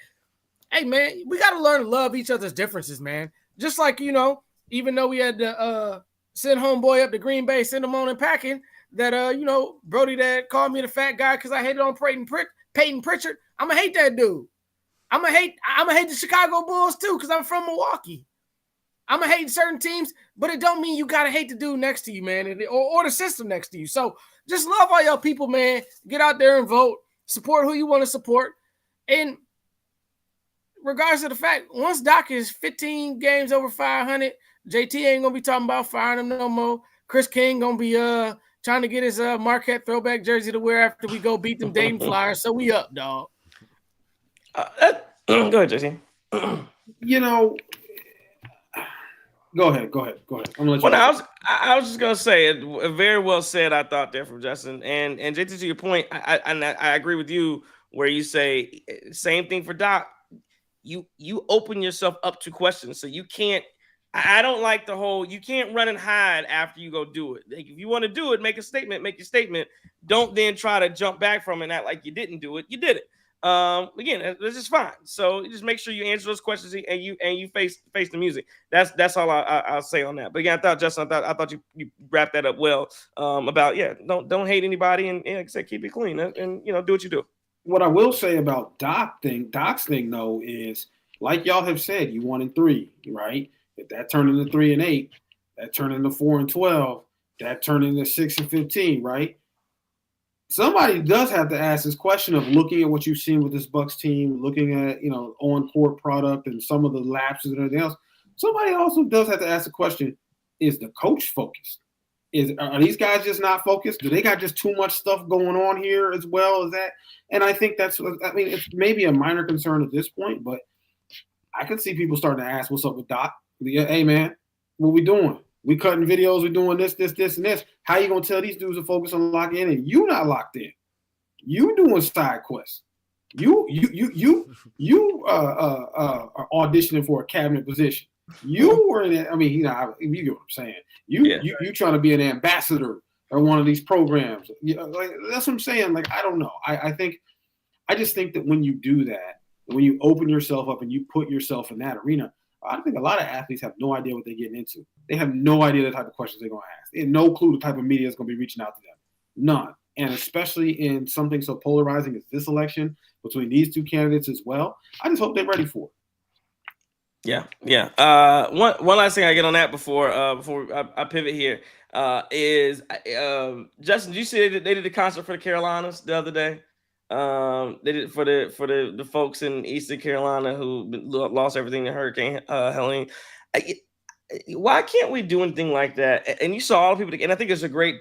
hey, man, we got to learn to love each other's differences, man. Just like, you know, even though we had to send homeboy up to Green Bay, send him on and packing, that, you know, Brody that called me the fat guy because I hated on Payton Pritchard, I'm going to hate that dude. I'm going to hate the Chicago Bulls, too, because I'm from Milwaukee. I'm going to hate certain teams, but it don't mean you got to hate the dude next to you, man, or the system next to you. So just love all y'all people, man. Get out there and vote. Support who you want to support. And regardless of the fact, once Doc is 15 games over 500, JT ain't going to be talking about firing him no more. Chris King going to be trying to get his Marquette throwback jersey to wear after we go beat them Dayton Flyers. So we up, dog. Go ahead, JT. You know, Go ahead. I'm gonna let you I was just gonna say it. Very well said. I thought there from Justin and JT. To your point, I agree with you where you say same thing for Doc. You open yourself up to questions, so you can't. I don't like the whole you can't run and hide after you go do it. Like, if you want to do it, make a statement. Make your statement. Don't then try to jump back from it and act like you didn't do it. You did it. Again, this is fine. So you just make sure you answer those questions and you face the music. That's all I'll say on that. But again, I thought Justin, I thought you wrapped that up well. About don't hate anybody and like I said, keep it clean and do what you do. What I will say about Doc's thing though is, like y'all have said, you 1-3, right? If that turned into 3-8, that turned into 4-12, that turned into 6-15, right? Somebody does have to ask this question of looking at what you've seen with this Bucks team, looking at, on-court product and some of the lapses and everything else. Somebody also does have to ask the question, is the coach focused? Are these guys just not focused? Do they got just too much stuff going on here as well as that? And I think it's maybe a minor concern at this point, but I can see people starting to ask, what's up with Doc? Hey, man, what we doing? We cutting videos. We're doing this, and this. How you gonna tell these dudes to focus on locking in, and you not locked in? You doing side quests. You are auditioning for a cabinet position. You were in it. I mean, you get what I'm saying. You trying to be an ambassador or one of these programs. Like, that's what I'm saying. Like, I don't know. I just think that when you do that, when you open yourself up and you put yourself in that arena, I think a lot of athletes have no idea what they're getting into. They have no idea the type of questions they're going to ask. They have no clue the type of media is going to be reaching out to them. None. And especially in something so polarizing as this election between these two candidates as well, I just hope they're ready for it. Yeah. One last thing I get on that before I pivot here is Justin, did you see they did a concert for the Carolinas the other day? They did for the folks in Eastern Carolina who lost everything to Hurricane Helene. Why can't we do anything like that? And you saw all the people, and I think it's a great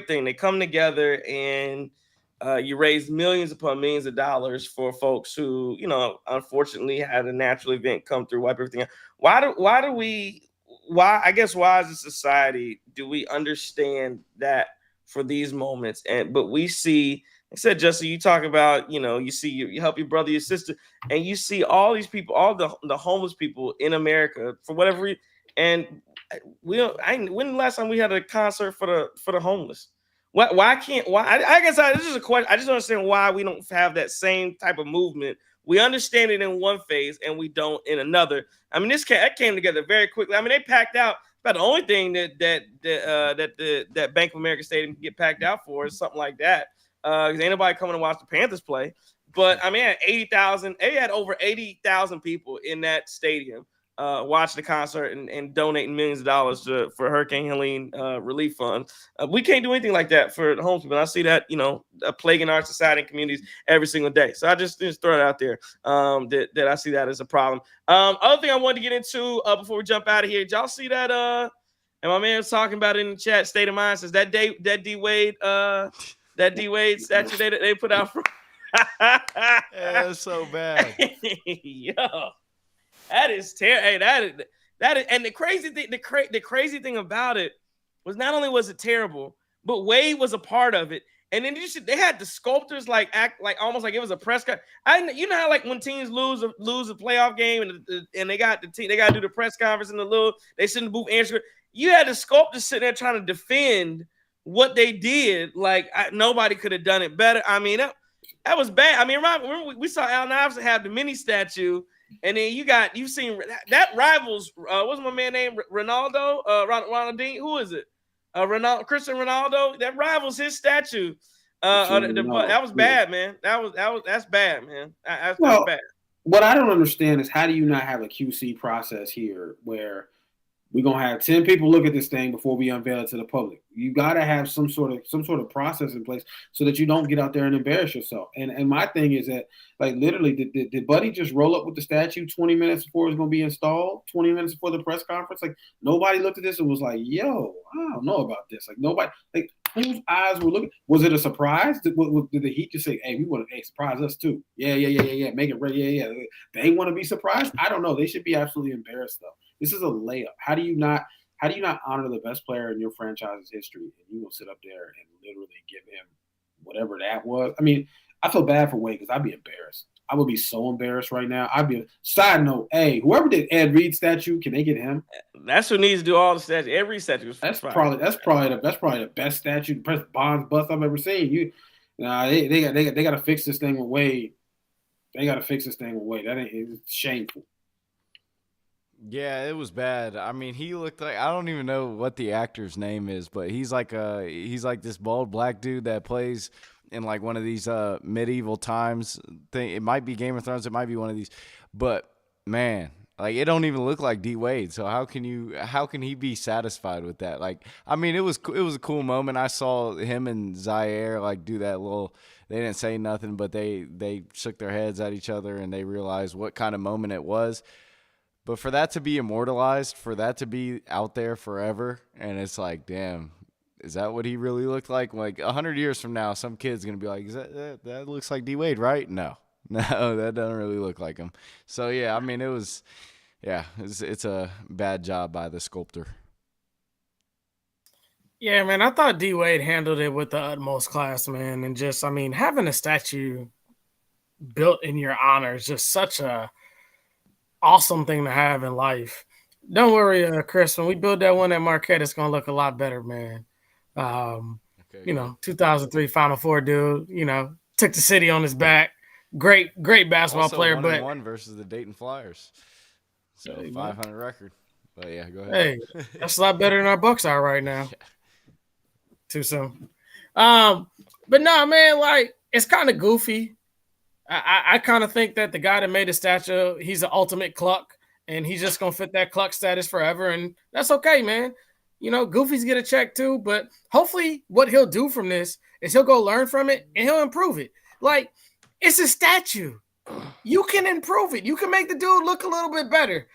thing. They come together and you raise millions upon millions of dollars for folks who, unfortunately had a natural event come through, wipe everything out. Why as a society do we understand that for these moments? But we see, I said, Justin, you talk about, you see, you help your brother, your sister, and you see all these people, all the homeless people in America for whatever reason. And when the last time we had a concert for the homeless? Why can't this is a question. I just don't understand why we don't have that same type of movement. We understand it in one phase and we don't in another. I mean, that came together very quickly. I mean, they packed out. About the only thing that Bank of America Stadium can get packed out for is something like that. Because ain't nobody coming to watch the Panthers play. But I mean, they had over 80,000 people in that stadium watch the concert and donating millions of dollars for Hurricane Helene relief funds. We can't do anything like that for the homeless people. I see that, a plague in our society and communities every single day. So I just throw it out there that I see that as a problem. Other thing I wanted to get into before we jump out of here, did y'all see that? And my man was talking about it in the chat, State of Mind, says that D Wade statue they put out from. Yeah, it's so bad. Yo. That is terrible. Hey, that is, and the crazy thing about it was not only was it terrible, but Wade was a part of it. And then they had the sculptors act like almost like it was a press conference. You know how like when teams lose a playoff game and they got the team, they got to do the press conference in they sit in the booth answer. You had the sculptors sitting there trying to defend what they did. Like nobody could have done it better. I mean, that was bad. I mean, remember we saw Allen Iverson have the mini statue, and then you've seen that rivals. What's my man named Ronaldo? Ronaldinho. Who is it? Cristiano Ronaldo. That rivals his statue. That was bad, man. That's bad, man. That's bad. What I don't understand is how do you not have a QC process here where we're gonna have 10 people look at this thing before we unveil it to the public? You gotta have some sort of process in place so that you don't get out there and embarrass yourself. And my thing is that, like, literally, did Buddy just roll up with the statue 20 minutes before it's gonna be installed? 20 minutes before the press conference? Like, nobody looked at this and was like, "Yo, I don't know about this." Like, nobody, like, whose eyes were looking? Was it a surprise? Did the Heat just say, "Hey, we want to surprise us too"? Yeah, make it ready. Yeah. They want to be surprised. I don't know. They should be absolutely embarrassed though. This is a layup. How do you not honor the best player in your franchise's history, and you will sit up there and literally give him whatever that was? I mean, I feel bad for Wade because I'd be embarrassed. I would be so embarrassed right now. Side note, hey, whoever did Ed Reed statue, can they get him? That's who needs to do all the statues. Every statue. That's probably the best statue, the best Bonds bust I've ever seen. They got to fix this thing with Wade. That it's shameful. Yeah, it was bad. I mean, he looked like, I don't even know what the actor's name is, but he's like this bald black dude that plays in like one of these medieval times thing. It might be Game of Thrones, it might be one of these, but man, like it don't even look like D Wade. So how can he be satisfied with that? Like, I mean, it was a cool moment. I saw him and Zaire like do that little. They didn't say nothing, but they shook their heads at each other and they realized what kind of moment it was. But for that to be immortalized, for that to be out there forever, and it's like, damn, is that what he really looked like? Like 100 years from now, some kid's gonna be like, that looks like D Wade, right? No, that doesn't really look like him. So yeah, I mean, it's a bad job by the sculptor. Yeah, man, I thought D Wade handled it with the utmost class, man, and just, I mean, having a statue built in your honor is just such a awesome thing to have in life. Don't worry, Chris. When we build that one at Marquette, it's gonna look a lot better, man. 2003 Final Four dude. Took the city on his back. Great basketball also player. But 1-1 versus the Dayton Flyers. So hey, 500 record. But yeah, go ahead. Hey, that's a lot better than our Bucks are right now. Yeah. Too soon. But no, man, like it's kind of goofy. I kind of think that the guy that made the statue, he's an ultimate cluck, and he's just gonna fit that cluck status forever, and that's okay, man. Goofies get a check too, but hopefully, what he'll do from this is he'll go learn from it and he'll improve it. Like it's a statue, you can improve it. You can make the dude look a little bit better.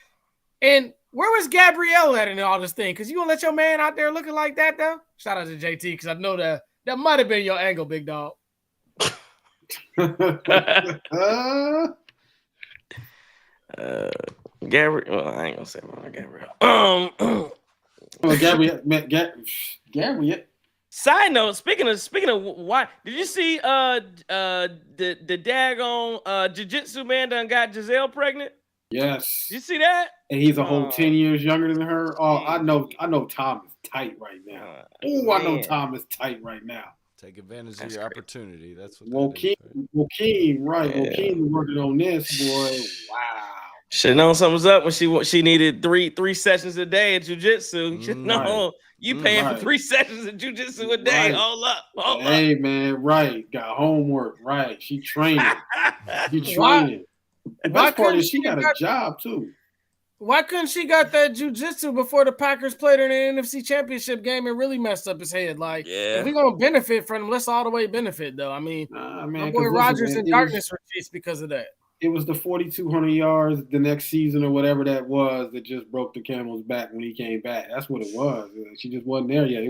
And where was Gabrielle at in all this thing? Because you gonna let your man out there looking like that though? Shout out to JT because I know that might have been your angle, big dog. Gabriel. Well, I ain't gonna say about Gabriel. Gabriel. Side note: Speaking of why, did you see the daggone jiu-jitsu man done got Giselle pregnant? Yes. Did you see that? And he's a whole 10 years younger than her. Oh, I know Tom is tight right now. I know Tom is tight right now. Take advantage of your opportunity. That's what. Joaquin, right? Yeah. Joaquin working on this, boy. Wow. Should have known something was up when she needed three sessions a day at jiu-jitsu. Should know you paying for 3 sessions of jiu-jitsu a day. Right. Hold up. Hey, man, right. Got homework. Right. She training. The best part is she got a job, too. Why couldn't she got that jiu-jitsu before the Packers played in the NFC Championship game and really messed up his head? Like, if we're going to benefit from him, let's all the way benefit, though. I mean, my boy Rodgers in darkness were chased because of that. It was the 4,200 yards the next season or whatever that was that just broke the camel's back when he came back. That's what it was. She just wasn't there yet.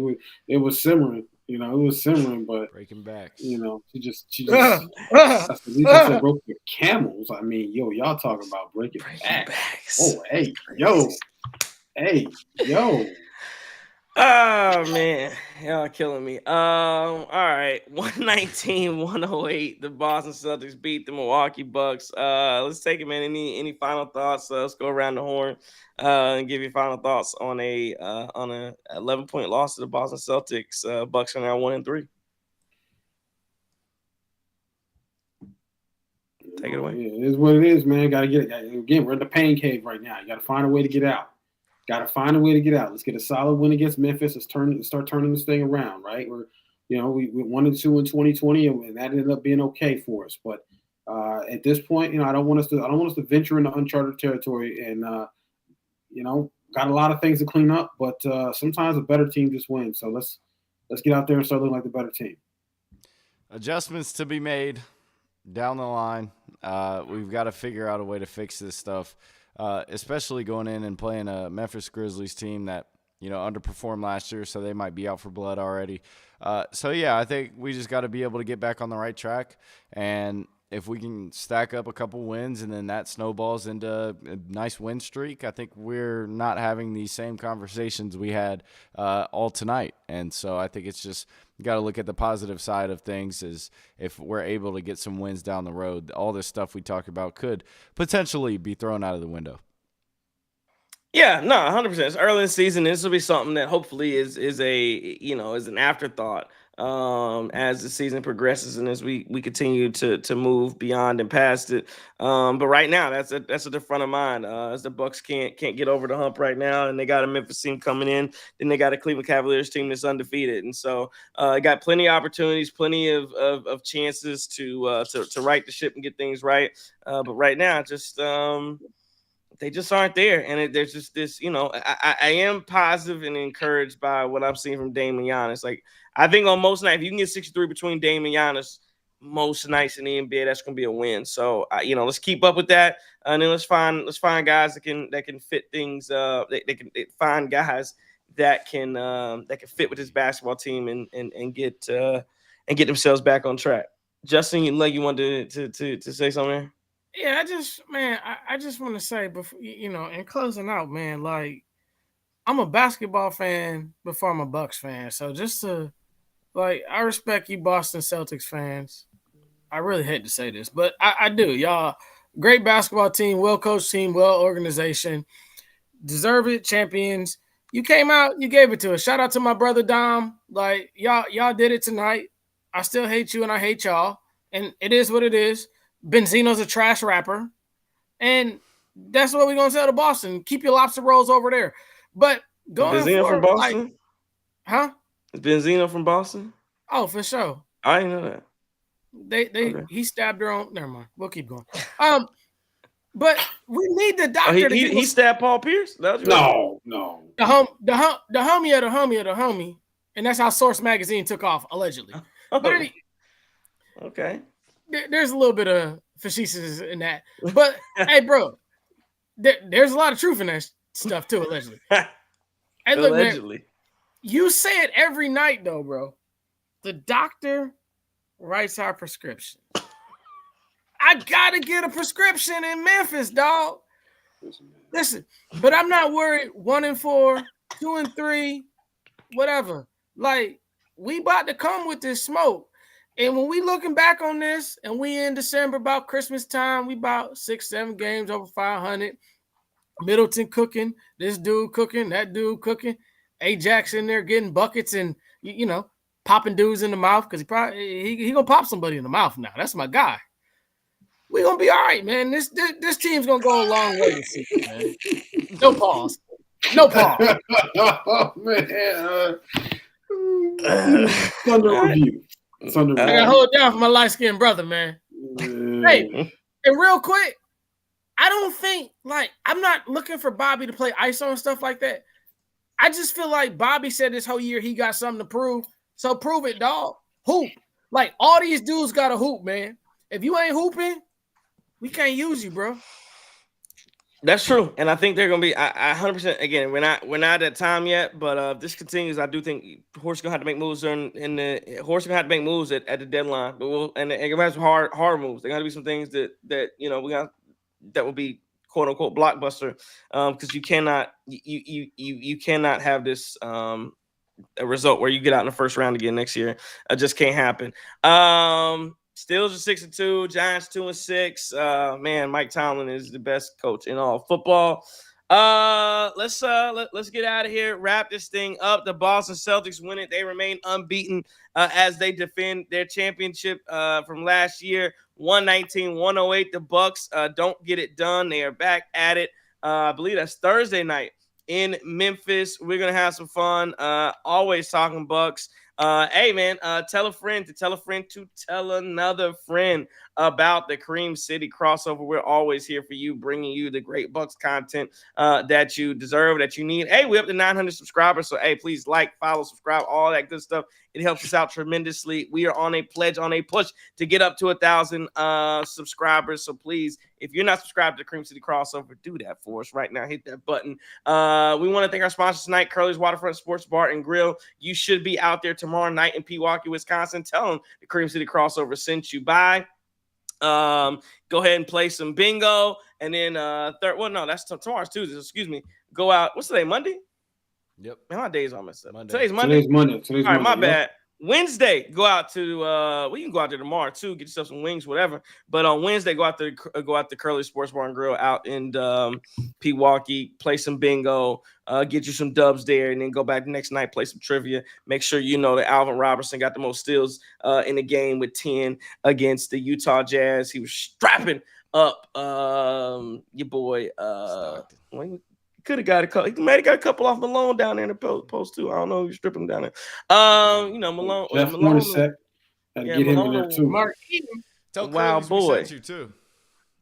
It was simmering. It was simmering, but breaking backs. She just at least I said broke the camels. I mean, y'all talking about breaking backs. Oh, hey, yo. Oh man, Y'all killing me. All right. 119-108. The Boston Celtics beat the Milwaukee Bucks. Let's take it, man. Any final thoughts? Let's go around the horn and give you final thoughts on a 11-point loss to the Boston Celtics. Bucks are now 1-3. Take it away. It is what it is, man. Got to get it. Again, we're in the pain cave right now. You got to find a way to get out. Let's get a solid win against Memphis. Let's start turning this thing around, right? We 1-2 in 2020, and that ended up being okay for us. But at this point, I don't want us to venture into uncharted territory. And got a lot of things to clean up. But sometimes a better team just wins. So let's get out there and start looking like the better team. Adjustments to be made down the line. We've got to figure out a way to fix this stuff. Especially going in and playing a Memphis Grizzlies team that, underperformed last year, so they might be out for blood already. I think we just got to be able to get back on the right track. And if we can stack up a couple wins and then that snowballs into a nice win streak, I think we're not having these same conversations we had all tonight. And so I think it's just got to look at the positive side of things is if we're able to get some wins down the road, all this stuff we talked about could potentially be thrown out of the window. Yeah, no, 100%. It's early in the season. This will be something that hopefully is an afterthought as the season progresses and as we continue to move beyond and past it. But right now, that's at the front of mind. As the Bucks can't get over the hump right now, and they got a Memphis team coming in, then they got a Cleveland Cavaliers team that's undefeated, and so got plenty of opportunities, plenty of chances to right the ship and get things right. But right now, just they just aren't there. And there's just this, I am positive and encouraged by what I'm seeing from Dame and Giannis. Like, I think on most nights, if you can get 63 between Dame and Giannis, most nights in the NBA, that's going to be a win. So, let's keep up with that. And then let's find guys that can fit things. They can find guys that can fit with this basketball team and get themselves back on track. Justin, you wanted to say something? Yeah, I just want to say before, in closing out, man, like I'm a basketball fan before I'm a Bucks fan. So just to I respect you Boston Celtics fans. I really hate to say this, but I do. Y'all, great basketball team, well-coached team, well-organization, deserve it, champions. You came out, you gave it to us. Shout out to my brother Dom. Like y'all did it tonight. I still hate you and I hate y'all. And it is what it is. Benzino's a trash rapper, and that's what we're gonna sell to Boston. Keep your lobster rolls over there. But going Benzino forward, from Boston, huh? Is Benzino from Boston? Oh, for sure. I didn't know that. Okay. He stabbed her own. Never mind. We'll keep going. But we need the doctor. He stabbed Paul Pierce. No. The homie of the homie, and that's how Source Magazine took off allegedly. Oh. But Okay. There's a little bit of facetious in that. But, hey, bro, there's a lot of truth in that stuff, too, allegedly. Hey, look, allegedly. Man, you say it every night, though, bro. The doctor writes our prescription. I got to get a prescription in Memphis, dog. Listen, but I'm not worried. 1-4, 2-3, whatever. Like, we about to come with this smoke. And when we looking back on this, and we in December about Christmas time, we about 6-7 games over 500. Middleton cooking, this dude cooking, that dude cooking. Ajax in there getting buckets and popping dudes in the mouth because he gonna pop somebody in the mouth now. That's my guy. We gonna be all right, man. This team's gonna go a long way this season, man. No pause. Oh man, Thunder review. I gotta hold it down for my light-skinned brother, man. Hey, and real quick, I don't think I'm not looking for Bobby to play ISO and stuff like that. I just feel like Bobby said this whole year he got something to prove. So prove it, dog. Hoop. Like all these dudes got to hoop, man. If you ain't hooping, we can't use you, bro. That's true, and I think they're gonna be. I 100%. Again, we're not at time yet, but if this continues, I do think Horse gonna have to make moves Horse gonna have to make moves at the deadline. But and they're gonna have some hard moves. There gotta be some things that that will be quote unquote blockbuster. Because you cannot have this a result where you get out in the first round again next year. It just can't happen. Steelers are 6-2, Giants 2-6. Man, Mike Tomlin is the best coach in all football. Let's get out of here. Wrap this thing up. The Boston Celtics win it. They remain unbeaten as they defend their championship from last year. 119-108. The Bucks don't get it done. They are back at it. I believe that's Thursday night in Memphis. We're gonna have some fun. Always talking Bucks. Hey man, tell a friend to tell a friend to tell another friend about the Cream City crossover. We're always here for you, bringing you the great Bucks content that you deserve, that you need. Hey, we're up to 900 subscribers, so hey, please like, follow, subscribe, all that good stuff. It helps us out tremendously. We are on a pledge, on a push to get up to 1,000 subscribers. So please, if you're not subscribed to the Cream City crossover, do that for us right now. Hit that button. We want to thank our sponsors tonight, Curly's Waterfront Sports Bar and Grill. You should be out there tomorrow night in Pewaukee, Wisconsin. Tell them the Cream City crossover sent you by. Go ahead and play some bingo. And then that's tomorrow's Tuesday. Excuse me. Go out. What's today? Monday? Yep. Man, my days all messed up. Monday. Today's Monday. Today's all right, Monday, my bad. Wednesday, go out to you can go out there tomorrow too, get yourself some wings, whatever. But on Wednesday, go out to Curly Sports Bar and Grill out in Pewaukee, play some bingo, get you some dubs there, and then go back the next night, play some trivia. Make sure you know that Alvin Robertson got the most steals in the game with 10 against the Utah Jazz. He was strapping up your boy could have got a couple. He might have got a couple off Malone down there in the post too. I don't know who's stripping him down there. Malone. Jeff Malone set. Had to get him in there too. Wow, boy. Sent you too.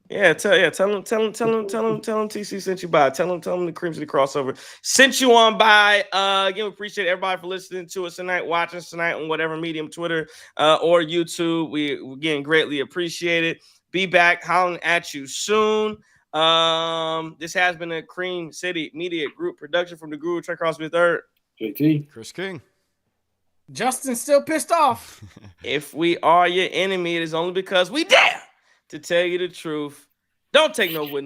Yeah, tell him TC sent you by. Tell him the Cream City crossover sent you on by. Again, we appreciate everybody for listening to us tonight, watching us tonight on whatever medium, Twitter or YouTube. We again greatly appreciate it. Be back hollering at you soon. This has been a Cream City Media Group production from the Guru Trey Crosby III. JT. Chris King. Justin's still pissed off. If we are your enemy, it is only because we dare to tell you the truth. Don't take no wooden